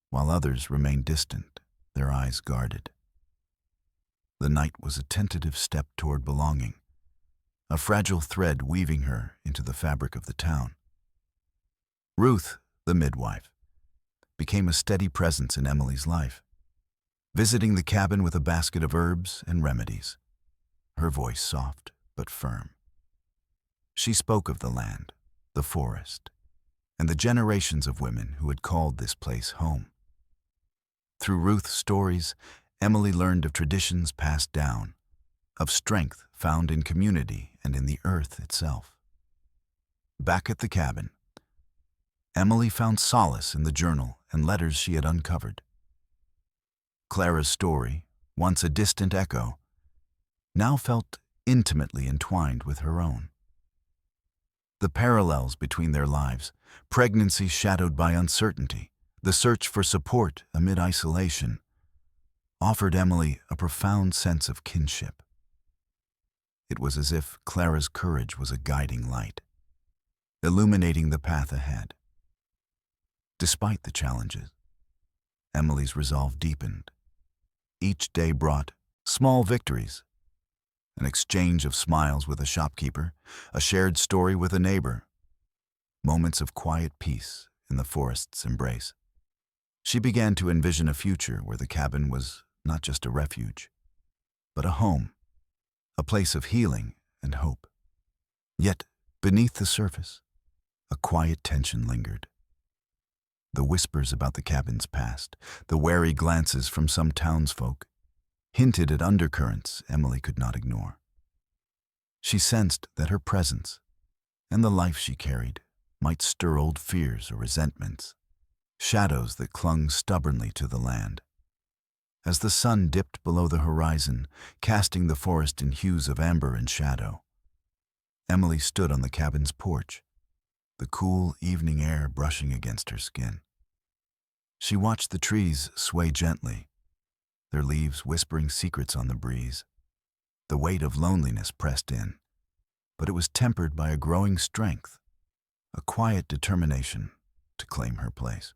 while others remained distant, their eyes guarded. The night was a tentative step toward belonging, a fragile thread weaving her into the fabric of the town. Ruth, the midwife, became a steady presence in Emily's life, visiting the cabin with a basket of herbs and remedies, her voice soft but firm. She spoke of the land, the forest, and the generations of women who had called this place home. Through Ruth's stories, Emily learned of traditions passed down, of strength found in community and in the earth itself. Back at the cabin, Emily found solace in the journal and letters she had uncovered. Clara's story, once a distant echo, now felt intimately entwined with her own. The parallels between their lives, pregnancy shadowed by uncertainty, the search for support amid isolation, offered Emily a profound sense of kinship. It was as if Clara's courage was a guiding light, illuminating the path ahead. Despite the challenges, Emily's resolve deepened. Each day brought small victories, an exchange of smiles with a shopkeeper, a shared story with a neighbor, moments of quiet peace in the forest's embrace. She began to envision a future where the cabin was not just a refuge, but a home, a place of healing and hope. Yet, beneath the surface, a quiet tension lingered. The whispers about the cabin's past, the wary glances from some townsfolk, hinted at undercurrents Emily could not ignore. She sensed that her presence and the life she carried might stir old fears or resentments, shadows that clung stubbornly to the land. As the sun dipped below the horizon, casting the forest in hues of amber and shadow, Emily stood on the cabin's porch, the cool evening air brushing against her skin. She watched the trees sway gently, their leaves whispering secrets on the breeze. The weight of loneliness pressed in, but it was tempered by a growing strength, a quiet determination to claim her place.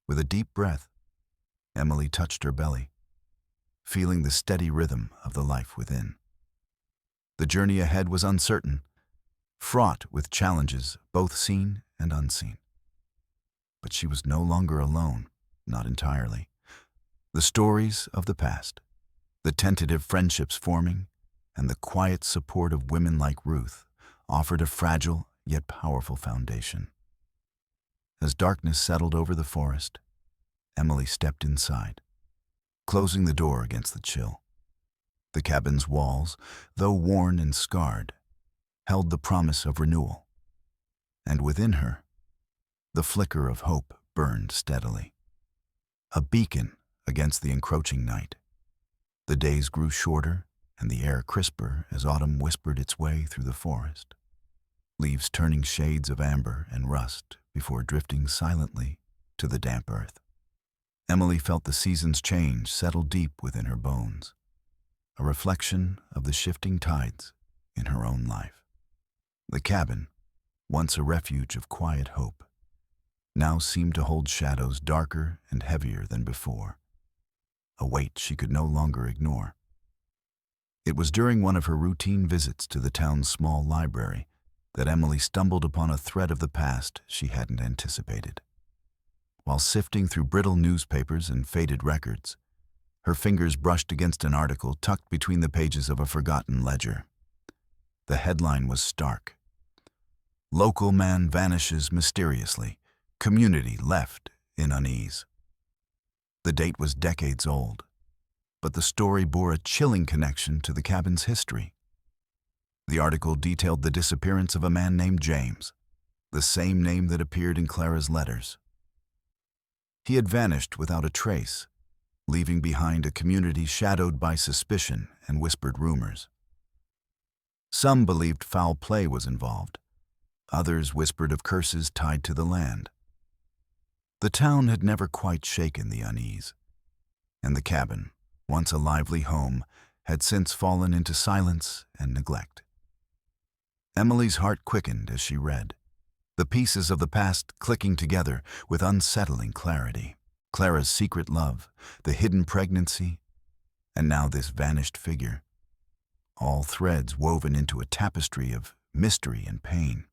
With a deep breath, Emily touched her belly, feeling the steady rhythm of the life within. The journey ahead was uncertain, fraught with challenges both seen and unseen. But she was no longer alone, not entirely. The stories of the past, the tentative friendships forming, and the quiet support of women like Ruth offered a fragile yet powerful foundation. As darkness settled over the forest, Emily stepped inside, closing the door against the chill. The cabin's walls, though worn and scarred, held the promise of renewal. And within her, the flicker of hope burned steadily, a beacon against the encroaching night. The days grew shorter and the air crisper as autumn whispered its way through the forest, leaves turning shades of amber and rust before drifting silently to the damp earth. Emily felt the season's change settle deep within her bones, a reflection of the shifting tides in her own life. The cabin, once a refuge of quiet hope, now seemed to hold shadows darker and heavier than before, a weight she could no longer ignore. It was during one of her routine visits to the town's small library that Emily stumbled upon a thread of the past she hadn't anticipated. While sifting through brittle newspapers and faded records, her fingers brushed against an article tucked between the pages of a forgotten ledger. The headline was stark. "Local man vanishes mysteriously. Community left in unease." The date was decades old, but the story bore a chilling connection to the cabin's history. The article detailed the disappearance of a man named James, the same name that appeared in Clara's letters. He had vanished without a trace, leaving behind a community shadowed by suspicion and whispered rumors. Some believed foul play was involved. Others whispered of curses tied to the land. The town had never quite shaken the unease, and the cabin, once a lively home, had since fallen into silence and neglect. Emily's heart quickened as she read, the pieces of the past clicking together with unsettling clarity. Clara's secret love, the hidden pregnancy, and now this vanished figure. All threads woven into a tapestry of mystery and pain.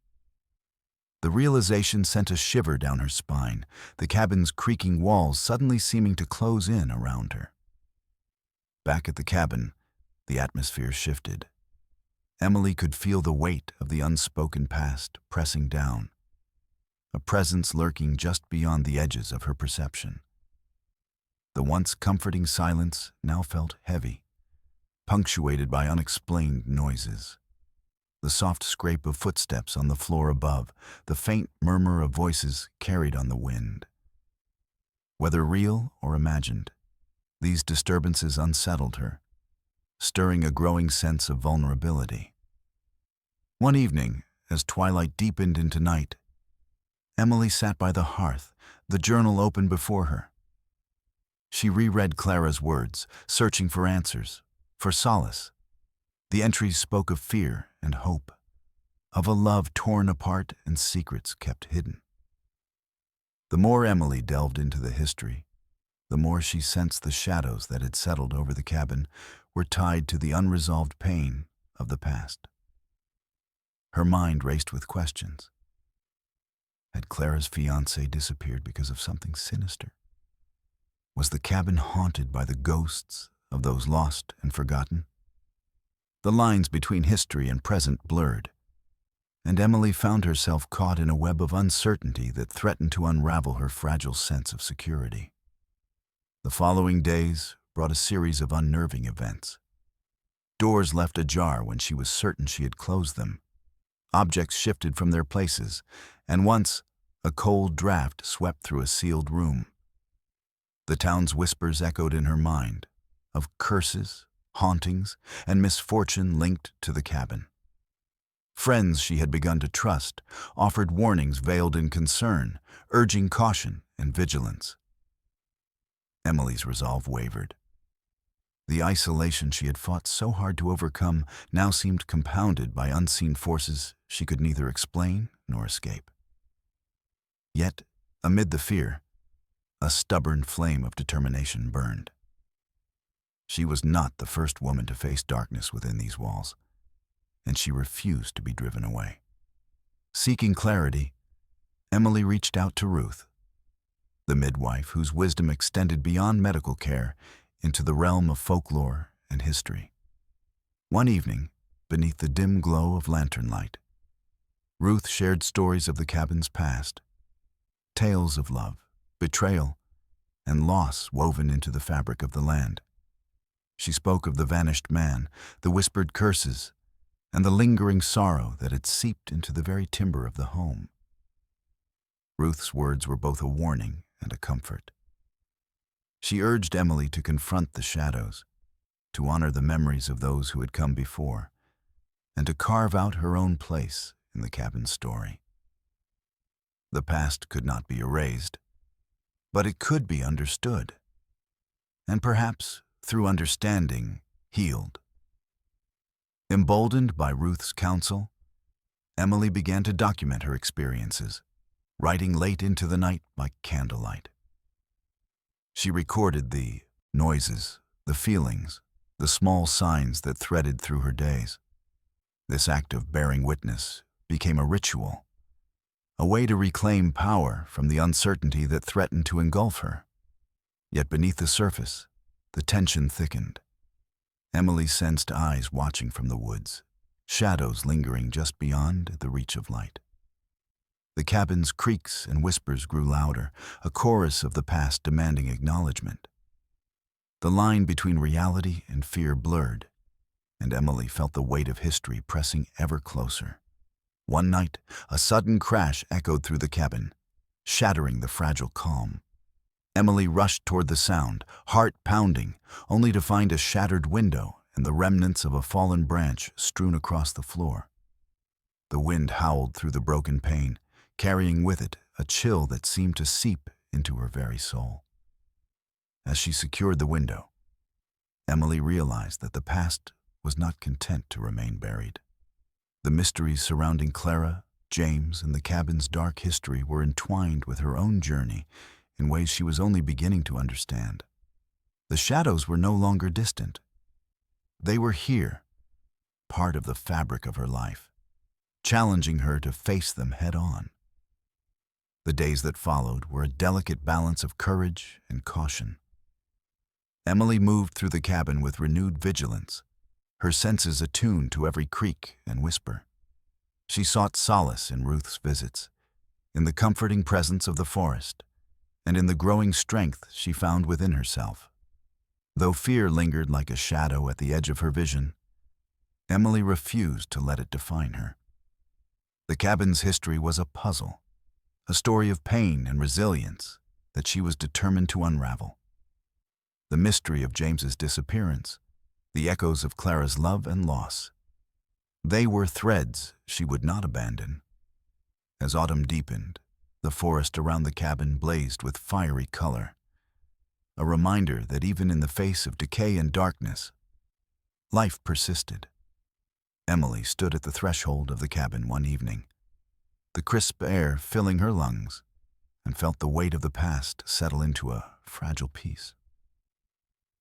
The realization sent a shiver down her spine, the cabin's creaking walls suddenly seeming to close in around her. Back at the cabin, the atmosphere shifted. Emily could feel the weight of the unspoken past pressing down, a presence lurking just beyond the edges of her perception. The once comforting silence now felt heavy, punctuated by unexplained noises. The soft scrape of footsteps on the floor above, the faint murmur of voices carried on the wind. Whether real or imagined, these disturbances unsettled her, stirring a growing sense of vulnerability. One evening, as twilight deepened into night, Emily sat by the hearth, the journal open before her. She reread Clara's words, searching for answers, for solace. The entries spoke of fear and hope, of a love torn apart and secrets kept hidden. The more Emily delved into the history, the more she sensed the shadows that had settled over the cabin were tied to the unresolved pain of the past. Her mind raced with questions. Had Clara's fiancé disappeared because of something sinister? Was the cabin haunted by the ghosts of those lost and forgotten? The lines between history and present blurred, and Emily found herself caught in a web of uncertainty that threatened to unravel her fragile sense of security. The following days brought a series of unnerving events. Doors left ajar when she was certain she had closed them. Objects shifted from their places, and once, a cold draft swept through a sealed room. The town's whispers echoed in her mind, of curses, hauntings, and misfortune linked to the cabin. Friends she had begun to trust offered warnings veiled in concern, urging caution and vigilance. Emily's resolve wavered. The isolation she had fought so hard to overcome now seemed compounded by unseen forces she could neither explain nor escape. Yet, amid the fear, a stubborn flame of determination burned. She was not the first woman to face darkness within these walls, and she refused to be driven away. Seeking clarity, Emily reached out to Ruth, the midwife whose wisdom extended beyond medical care into the realm of folklore and history. One evening, beneath the dim glow of lantern light, Ruth shared stories of the cabin's past, tales of love, betrayal, and loss woven into the fabric of the land. She spoke of the vanished man, the whispered curses, and the lingering sorrow that had seeped into the very timber of the home. Ruth's words were both a warning and a comfort. She urged Emily to confront the shadows, to honor the memories of those who had come before, and to carve out her own place in the cabin's story. The past could not be erased, but it could be understood, and perhaps, through understanding, healed. Emboldened by Ruth's counsel, Emily began to document her experiences, writing late into the night by candlelight. She recorded the noises, the feelings, the small signs that threaded through her days. This act of bearing witness became a ritual, a way to reclaim power from the uncertainty that threatened to engulf her. Yet beneath the surface, the tension thickened. Emily sensed eyes watching from the woods, shadows lingering just beyond the reach of light. The cabin's creaks and whispers grew louder, a chorus of the past demanding acknowledgement. The line between reality and fear blurred, and Emily felt the weight of history pressing ever closer. One night, a sudden crash echoed through the cabin, shattering the fragile calm. Emily rushed toward the sound, heart pounding, only to find a shattered window and the remnants of a fallen branch strewn across the floor. The wind howled through the broken pane, carrying with it a chill that seemed to seep into her very soul. As she secured the window, Emily realized that the past was not content to remain buried. The mysteries surrounding Clara, James, and the cabin's dark history were entwined with her own journey in ways she was only beginning to understand. The shadows were no longer distant. They were here, part of the fabric of her life, challenging her to face them head-on. The days that followed were a delicate balance of courage and caution. Emily moved through the cabin with renewed vigilance, her senses attuned to every creak and whisper. She sought solace in Ruth's visits, in the comforting presence of the forest, and in the growing strength she found within herself. Though fear lingered like a shadow at the edge of her vision, Emily refused to let it define her. The cabin's history was a puzzle, a story of pain and resilience that she was determined to unravel. The mystery of James's disappearance, the echoes of Clara's love and loss, they were threads she would not abandon. As autumn deepened, the forest around the cabin blazed with fiery color, a reminder that even in the face of decay and darkness, life persisted. Emily stood at the threshold of the cabin one evening, the crisp air filling her lungs, and felt the weight of the past settle into a fragile peace.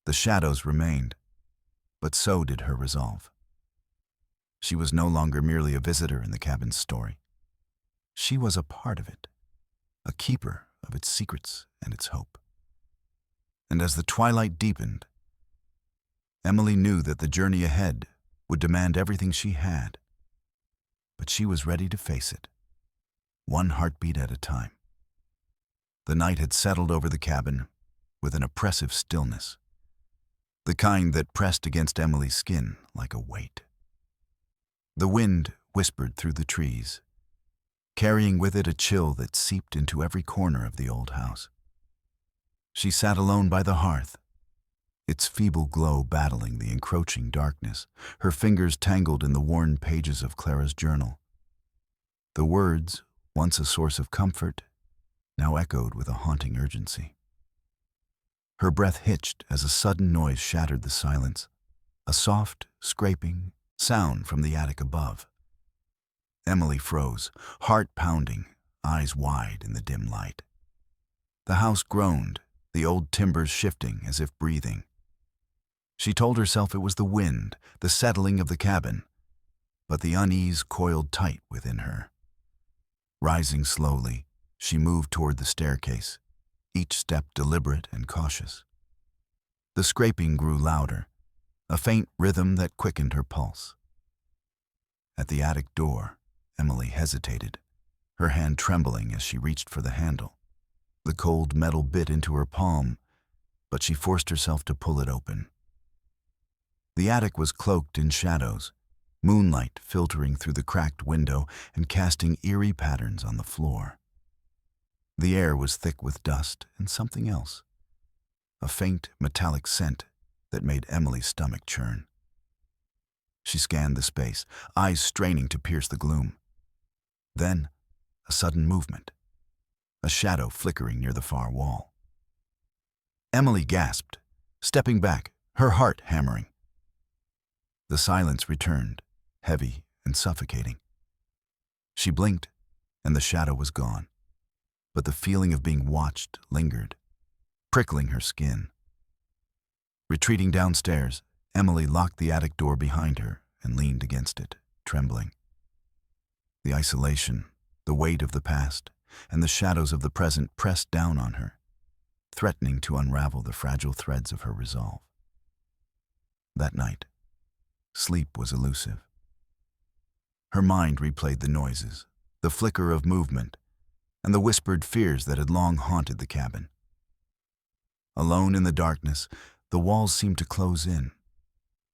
The shadows remained, but so did her resolve. She was no longer merely a visitor in the cabin's story. She was a part of it, a keeper of its secrets and its hope. And as the twilight deepened, Emily knew that the journey ahead would demand everything she had, but she was ready to face it, one heartbeat at a time. The night had settled over the cabin with an oppressive stillness, the kind that pressed against Emily's skin like a weight. The wind whispered through the trees, carrying with it a chill that seeped into every corner of the old house. She sat alone by the hearth, its feeble glow battling the encroaching darkness, her fingers tangled in the worn pages of Clara's journal. The words, once a source of comfort, now echoed with a haunting urgency. Her breath hitched as a sudden noise shattered the silence, a soft, scraping sound from the attic above. Emily froze, heart pounding, eyes wide in the dim light. The house groaned, the old timbers shifting as if breathing. She told herself it was the wind, the settling of the cabin, but the unease coiled tight within her. Rising slowly, she moved toward the staircase, each step deliberate and cautious. The scraping grew louder, a faint rhythm that quickened her pulse. At the attic door, Emily hesitated, her hand trembling as she reached for the handle. The cold metal bit into her palm, but she forced herself to pull it open. The attic was cloaked in shadows, moonlight filtering through the cracked window and casting eerie patterns on the floor. The air was thick with dust and something else, a faint metallic scent that made Emily's stomach churn. She scanned the space, eyes straining to pierce the gloom. Then, a sudden movement, a shadow flickering near the far wall. Emily gasped, stepping back, her heart hammering. The silence returned, heavy and suffocating. She blinked, and the shadow was gone, but the feeling of being watched lingered, prickling her skin. Retreating downstairs, Emily locked the attic door behind her and leaned against it, trembling. The isolation, the weight of the past, and the shadows of the present pressed down on her, threatening to unravel the fragile threads of her resolve. That night, sleep was elusive. Her mind replayed the noises, the flicker of movement, and the whispered fears that had long haunted the cabin. Alone in the darkness, the walls seemed to close in,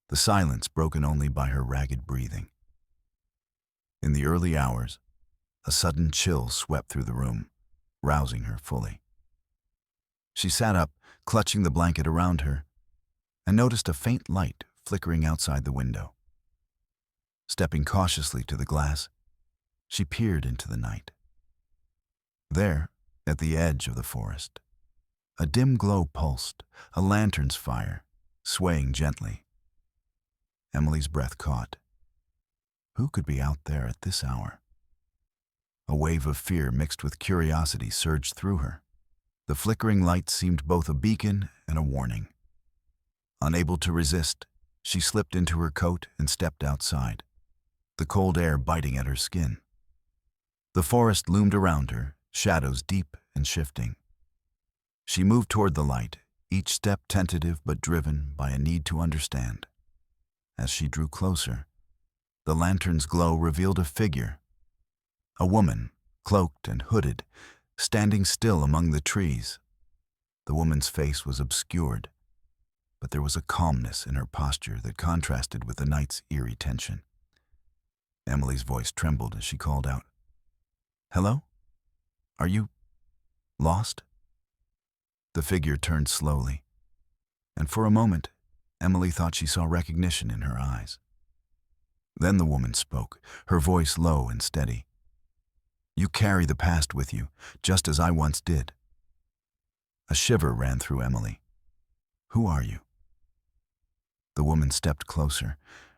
the silence broken only by her ragged breathing. In the early hours, a sudden chill swept through the room, rousing her fully. She sat up, clutching the blanket around her, and noticed a faint light flickering outside the window. Stepping cautiously to the glass, she peered into the night. There, at the edge of the forest, a dim glow pulsed, a lantern's fire, swaying gently. Emily's breath caught. Who could be out there at this hour? A wave of fear mixed with curiosity surged through her. The flickering light seemed both a beacon and a warning. Unable to resist, she slipped into her coat and stepped outside, the cold air biting at her skin. The forest loomed around her, shadows deep and shifting. She moved toward the light, each step tentative but driven by a need to understand. As she drew closer, the lantern's glow revealed a figure, a woman, cloaked and hooded, standing still among the trees. The woman's face was obscured, but there was a calmness in her posture that contrasted with the night's eerie tension. Emily's voice trembled as she called out, "Hello? Are you lost?" The figure turned slowly, and for a moment, Emily thought she saw recognition in her eyes. Then the woman spoke, her voice low and steady. "You carry the past with you, just as I once did." A shiver ran through Emily. "Who are you?" The woman stepped closer,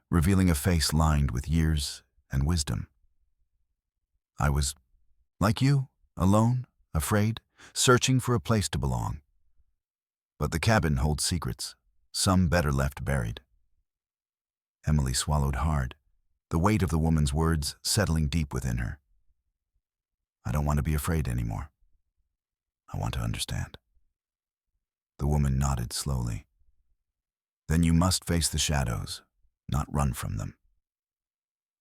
revealing a face lined with years and wisdom. "I was like you, alone, afraid, searching for a place to belong. But the cabin holds secrets, some better left buried." Emily swallowed hard, the weight of the woman's words settling deep within her. "I don't want to be afraid anymore. I want to understand." The woman nodded slowly. "Then you must face the shadows, not run from them."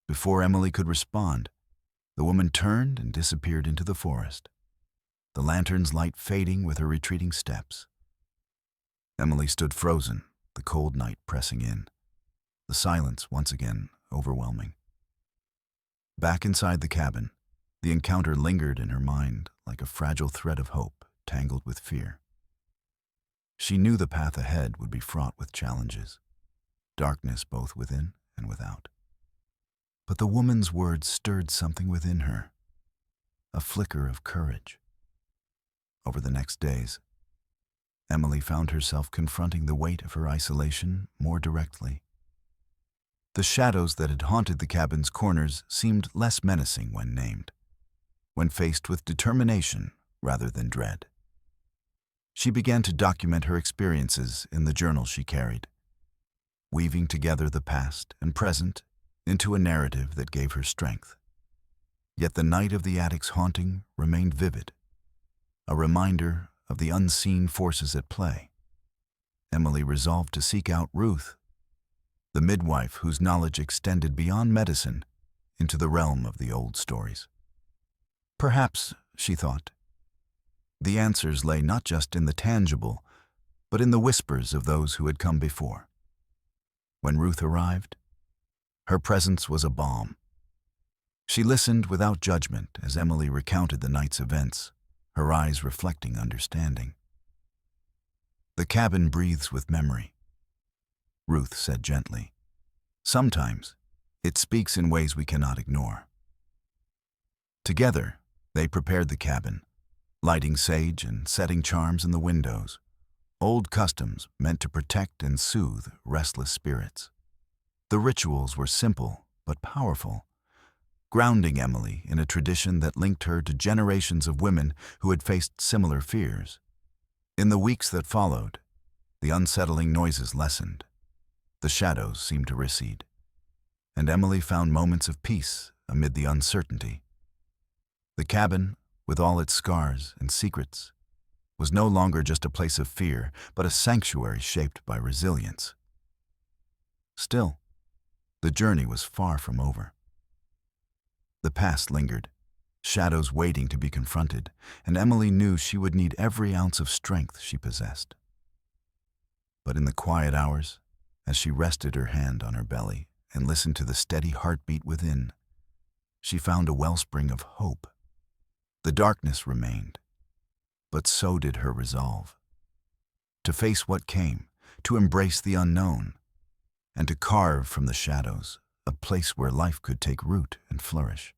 Before Emily could respond, the woman turned and disappeared into the forest, the lantern's light fading with her retreating steps. Emily stood frozen, the cold night pressing in, the silence once again overwhelming. Back inside the cabin, the encounter lingered in her mind like a fragile thread of hope tangled with fear. She knew the path ahead would be fraught with challenges, darkness both within and without. But the woman's words stirred something within her, a flicker of courage. Over the next days, Emily found herself confronting the weight of her isolation more directly. The shadows that had haunted the cabin's corners seemed less menacing when named, when faced with determination rather than dread. She began to document her experiences in the journal she carried, weaving together the past and present into a narrative that gave her strength. Yet the night of the attic's haunting remained vivid, a reminder of the unseen forces at play. Emily resolved to seek out Ruth, the midwife whose knowledge extended beyond medicine into the realm of the old stories. Perhaps, she thought, the answers lay not just in the tangible, but in the whispers of those who had come before. When Ruth arrived, her presence was a balm. She listened without judgment as Emily recounted the night's events, her eyes reflecting understanding. "The cabin breathes with memory," Ruth said gently. "Sometimes it speaks in ways we cannot ignore." Together, they prepared the cabin, lighting sage and setting charms in the windows, old customs meant to protect and soothe restless spirits. The rituals were simple but powerful, grounding Emily in a tradition that linked her to generations of women who had faced similar fears. In the weeks that followed, the unsettling noises lessened, the shadows seemed to recede, and Emily found moments of peace amid the uncertainty. The cabin, with all its scars and secrets, was no longer just a place of fear, but a sanctuary shaped by resilience. Still, the journey was far from over. The past lingered, shadows waiting to be confronted, and Emily knew she would need every ounce of strength she possessed. But in the quiet hours, as she rested her hand on her belly and listened to the steady heartbeat within, she found a wellspring of hope. The darkness remained, but so did her resolve. To face what came, to embrace the unknown, and to carve from the shadows a place where life could take root and flourish.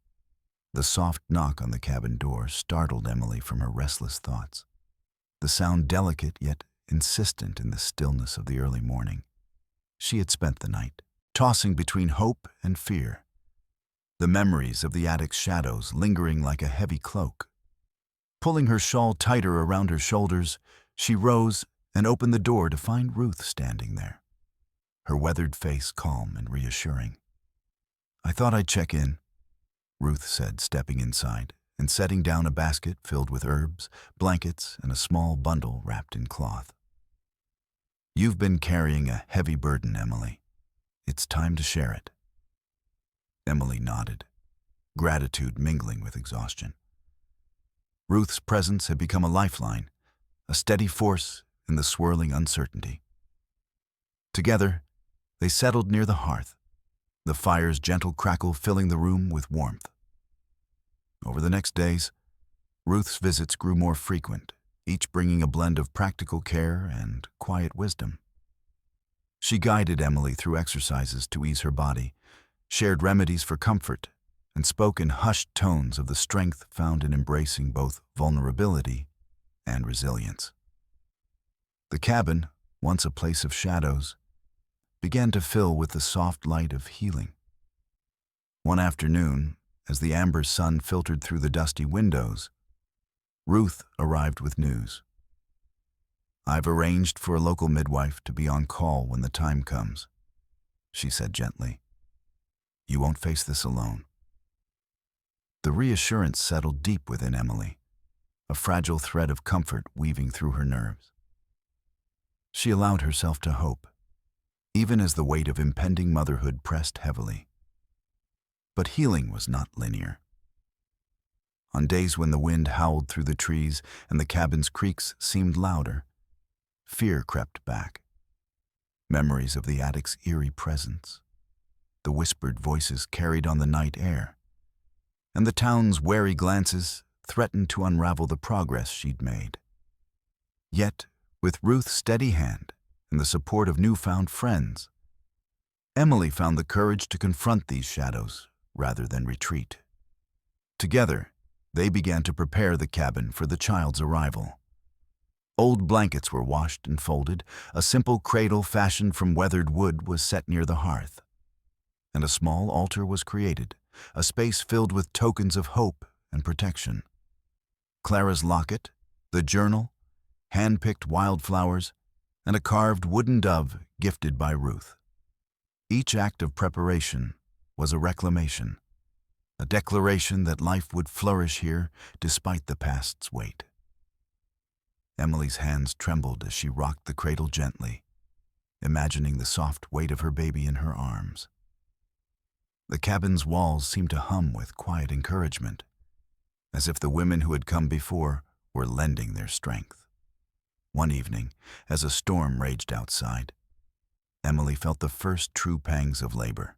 The soft knock on the cabin door startled Emily from her restless thoughts, the sound delicate yet insistent in the stillness of the early morning. She had spent the night, tossing between hope and fear, the memories of the attic's shadows lingering like a heavy cloak. Pulling her shawl tighter around her shoulders, she rose and opened the door to find Ruth standing there, her weathered face calm and reassuring. "I thought I'd check in," Ruth said, stepping inside and setting down a basket filled with herbs, blankets, and a small bundle wrapped in cloth. "You've been carrying a heavy burden, Emily. It's time to share it." Emily nodded, gratitude mingling with exhaustion. Ruth's presence had become a lifeline, a steady force in the swirling uncertainty. Together, they settled near the hearth, the fire's gentle crackle filling the room with warmth. Over the next days, Ruth's visits grew more frequent, each bringing a blend of practical care and quiet wisdom. She guided Emily through exercises to ease her body, shared remedies for comfort, and spoke in hushed tones of the strength found in embracing both vulnerability and resilience. The cabin, once a place of shadows, began to fill with the soft light of healing. One afternoon, as the amber sun filtered through the dusty windows, Ruth arrived with news. "I've arranged for a local midwife to be on call when the time comes," she said gently. "You won't face this alone." The reassurance settled deep within Emily, a fragile thread of comfort weaving through her nerves. She allowed herself to hope, even as the weight of impending motherhood pressed heavily. But healing was not linear. On days when the wind howled through the trees and the cabin's creaks seemed louder, fear crept back. Memories of the attic's eerie presence, the whispered voices carried on the night air, and the town's wary glances threatened to unravel the progress she'd made. Yet, with Ruth's steady hand and the support of newfound friends, Emily found the courage to confront these shadows rather than retreat. Together, they began to prepare the cabin for the child's arrival. Old blankets were washed and folded, a simple cradle fashioned from weathered wood was set near the hearth, and a small altar was created, a space filled with tokens of hope and protection. Clara's locket, the journal, hand-picked wildflowers, and a carved wooden dove gifted by Ruth. Each act of preparation was a reclamation, a declaration that life would flourish here despite the past's weight. Emily's hands trembled as she rocked the cradle gently, imagining the soft weight of her baby in her arms. The cabin's walls seemed to hum with quiet encouragement, as if the women who had come before were lending their strength. One evening, as a storm raged outside, Emily felt the first true pangs of labor.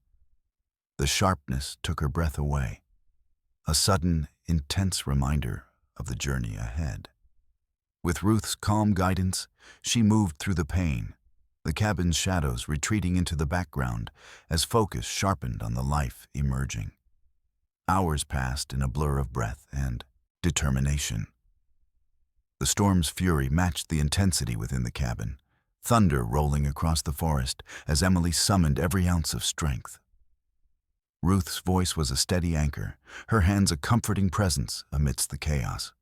The sharpness took her breath away, a sudden, intense reminder of the journey ahead. With Ruth's calm guidance, she moved through the pain, the cabin's shadows retreating into the background as focus sharpened on the life emerging. Hours passed in a blur of breath and determination. The storm's fury matched the intensity within the cabin, thunder rolling across the forest as Emily summoned every ounce of strength. Ruth's voice was a steady anchor, her hands a comforting presence amidst the chaos.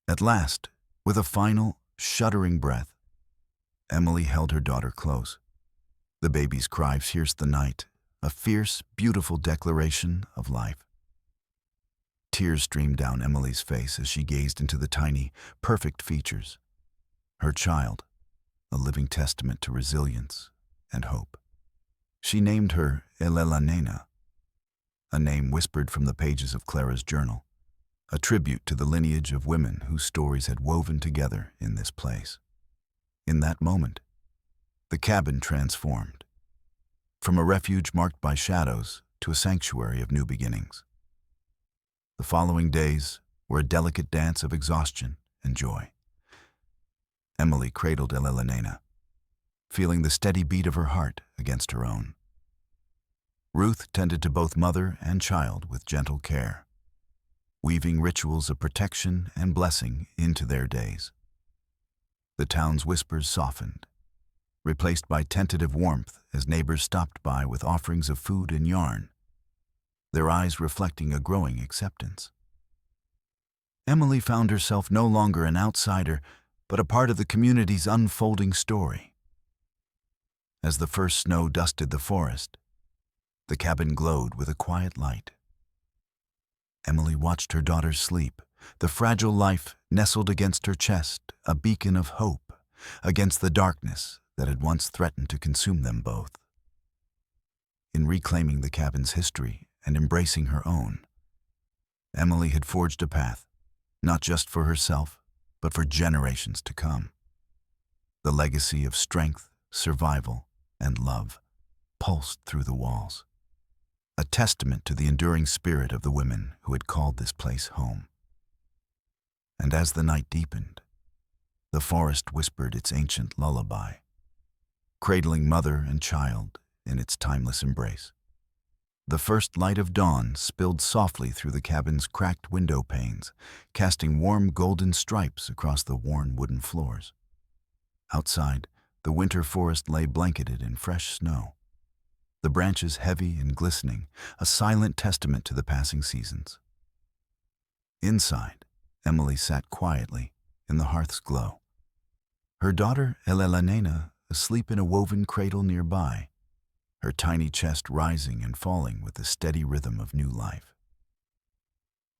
At last, with a final, shuddering breath, Emily held her daughter close. The baby's cry pierced the night, a fierce, beautiful declaration of life. Tears streamed down Emily's face as she gazed into the tiny, perfect features. Her child, a living testament to resilience and hope. She named her Elena, a name whispered from the pages of Clara's journal, a tribute to the lineage of women whose stories had woven together in this place. In that moment, the cabin transformed, from a refuge marked by shadows to a sanctuary of new beginnings. The following days were a delicate dance of exhaustion and joy. Emily cradled Elena, feeling the steady beat of her heart against her own. Ruth tended to both mother and child with gentle care, weaving rituals of protection and blessing into their days. The town's whispers softened, replaced by tentative warmth as neighbors stopped by with offerings of food and yarn, their eyes reflecting a growing acceptance. Emily found herself no longer an outsider, but a part of the community's unfolding story. As the first snow dusted the forest, the cabin glowed with a quiet light. Emily watched her daughter sleep, the fragile life nestled against her chest, a beacon of hope against the darkness that had once threatened to consume them both. In reclaiming the cabin's history and embracing her own, Emily had forged a path, not just for herself, but for generations to come. The legacy of strength, survival, and love pulsed through the walls, a testament to the enduring spirit of the women who had called this place home. And as the night deepened, the forest whispered its ancient lullaby, cradling mother and child in its timeless embrace. The first light of dawn spilled softly through the cabin's cracked window panes, casting warm golden stripes across the worn wooden floors. Outside, the winter forest lay blanketed in fresh snow, the branches heavy and glistening, a silent testament to the passing seasons. Inside, Emily sat quietly in the hearth's glow, her daughter Elena asleep in a woven cradle nearby, her tiny chest rising and falling with the steady rhythm of new life.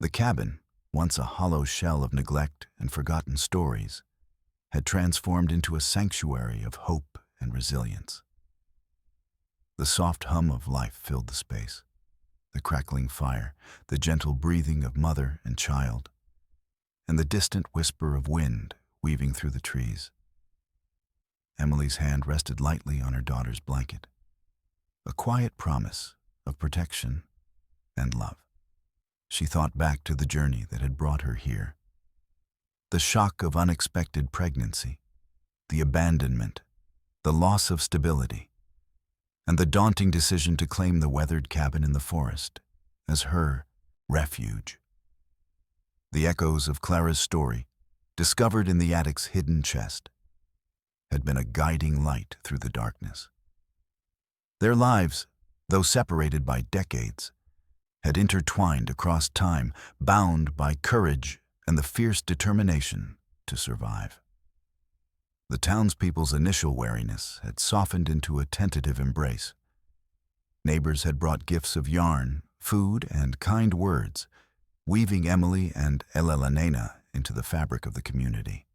The cabin, once a hollow shell of neglect and forgotten stories, had transformed into a sanctuary of hope and resilience. The soft hum of life filled the space, the crackling fire, the gentle breathing of mother and child, and the distant whisper of wind weaving through the trees. Emily's hand rested lightly on her daughter's blanket, a quiet promise of protection and love. She thought back to the journey that had brought her here. The shock of unexpected pregnancy, the abandonment, the loss of stability, and the daunting decision to claim the weathered cabin in the forest as her refuge. The echoes of Clara's story, discovered in the attic's hidden chest, had been a guiding light through the darkness. Their lives, though separated by decades, had intertwined across time, bound by courage and the fierce determination to survive. The townspeople's initial wariness had softened into a tentative embrace. Neighbors had brought gifts of yarn, food, and kind words, weaving Emily and Elena into the fabric of the community.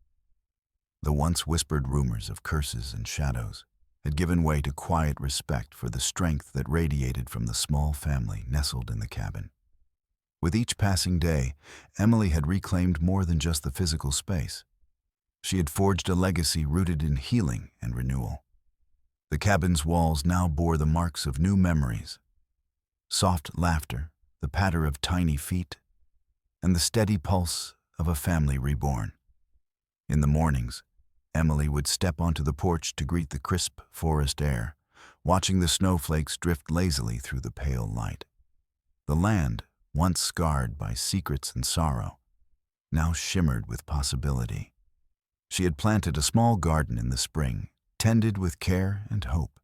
The once whispered rumors of curses and shadows had given way to quiet respect for the strength that radiated from the small family nestled in the cabin. With each passing day, Emily had reclaimed more than just the physical space. She had forged a legacy rooted in healing and renewal. The cabin's walls now bore the marks of new memories: soft laughter, the patter of tiny feet, and the steady pulse of a family reborn. In the mornings, Emily would step onto the porch to greet the crisp forest air, watching the snowflakes drift lazily through the pale light. The land, once scarred by secrets and sorrow, now shimmered with possibility. She had planted a small garden in the spring, tended with care and hope,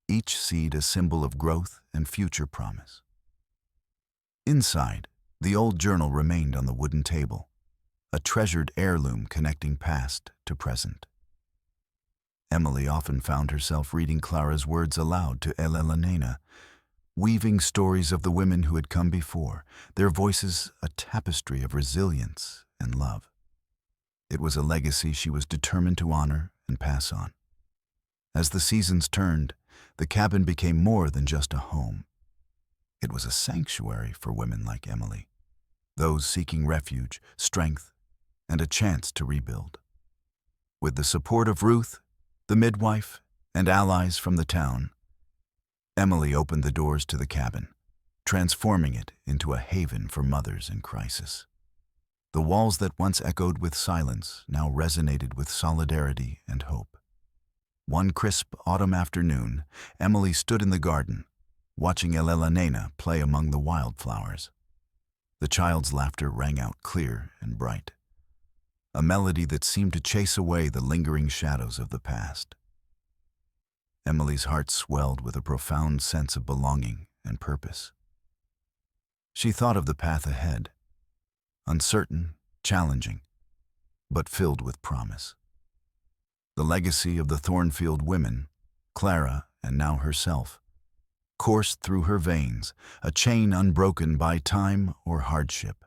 each seed a symbol of growth and future promise. Inside, the old journal remained on the wooden table, a treasured heirloom connecting past to present. Emily often found herself reading Clara's words aloud to Elena, weaving stories of the women who had come before, their voices a tapestry of resilience and love. It was a legacy she was determined to honor and pass on. As the seasons turned, the cabin became more than just a home. It was a sanctuary for women like Emily, those seeking refuge, strength, and a chance to rebuild. With the support of Ruth, the midwife, and allies from the town, Emily opened the doors to the cabin, transforming it into a haven for mothers in crisis. The walls that once echoed with silence now resonated with solidarity and hope. One crisp autumn afternoon, Emily stood in the garden, watching Elena play among the wildflowers. The child's laughter rang out clear and bright, a melody that seemed to chase away the lingering shadows of the past. Emily's heart swelled with a profound sense of belonging and purpose. She thought of the path ahead, uncertain, challenging, but filled with promise. The legacy of the Thornfield women, Clara and now herself, coursed through her veins, a chain unbroken by time or hardship.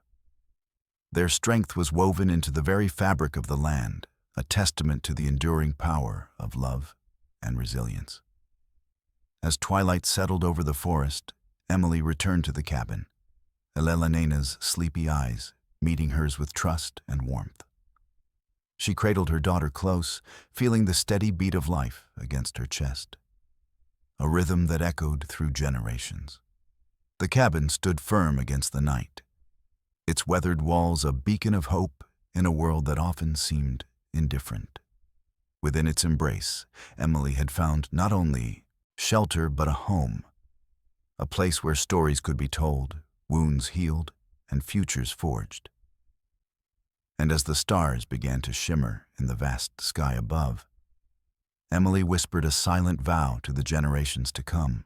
Their strength was woven into the very fabric of the land, a testament to the enduring power of love and resilience. As twilight settled over the forest, Emily returned to the cabin, Elena's sleepy eyes meeting hers with trust and warmth. She cradled her daughter close, feeling the steady beat of life against her chest, a rhythm that echoed through generations. The cabin stood firm against the night, its weathered walls a beacon of hope in a world that often seemed indifferent. Within its embrace, Emily had found not only shelter but a home, a place where stories could be told, wounds healed, and futures forged. And as the stars began to shimmer in the vast sky above, Emily whispered a silent vow to the generations to come,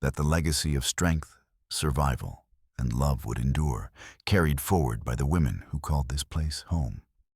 that the legacy of strength, survival, and love would endure, carried forward by the women who called this place home.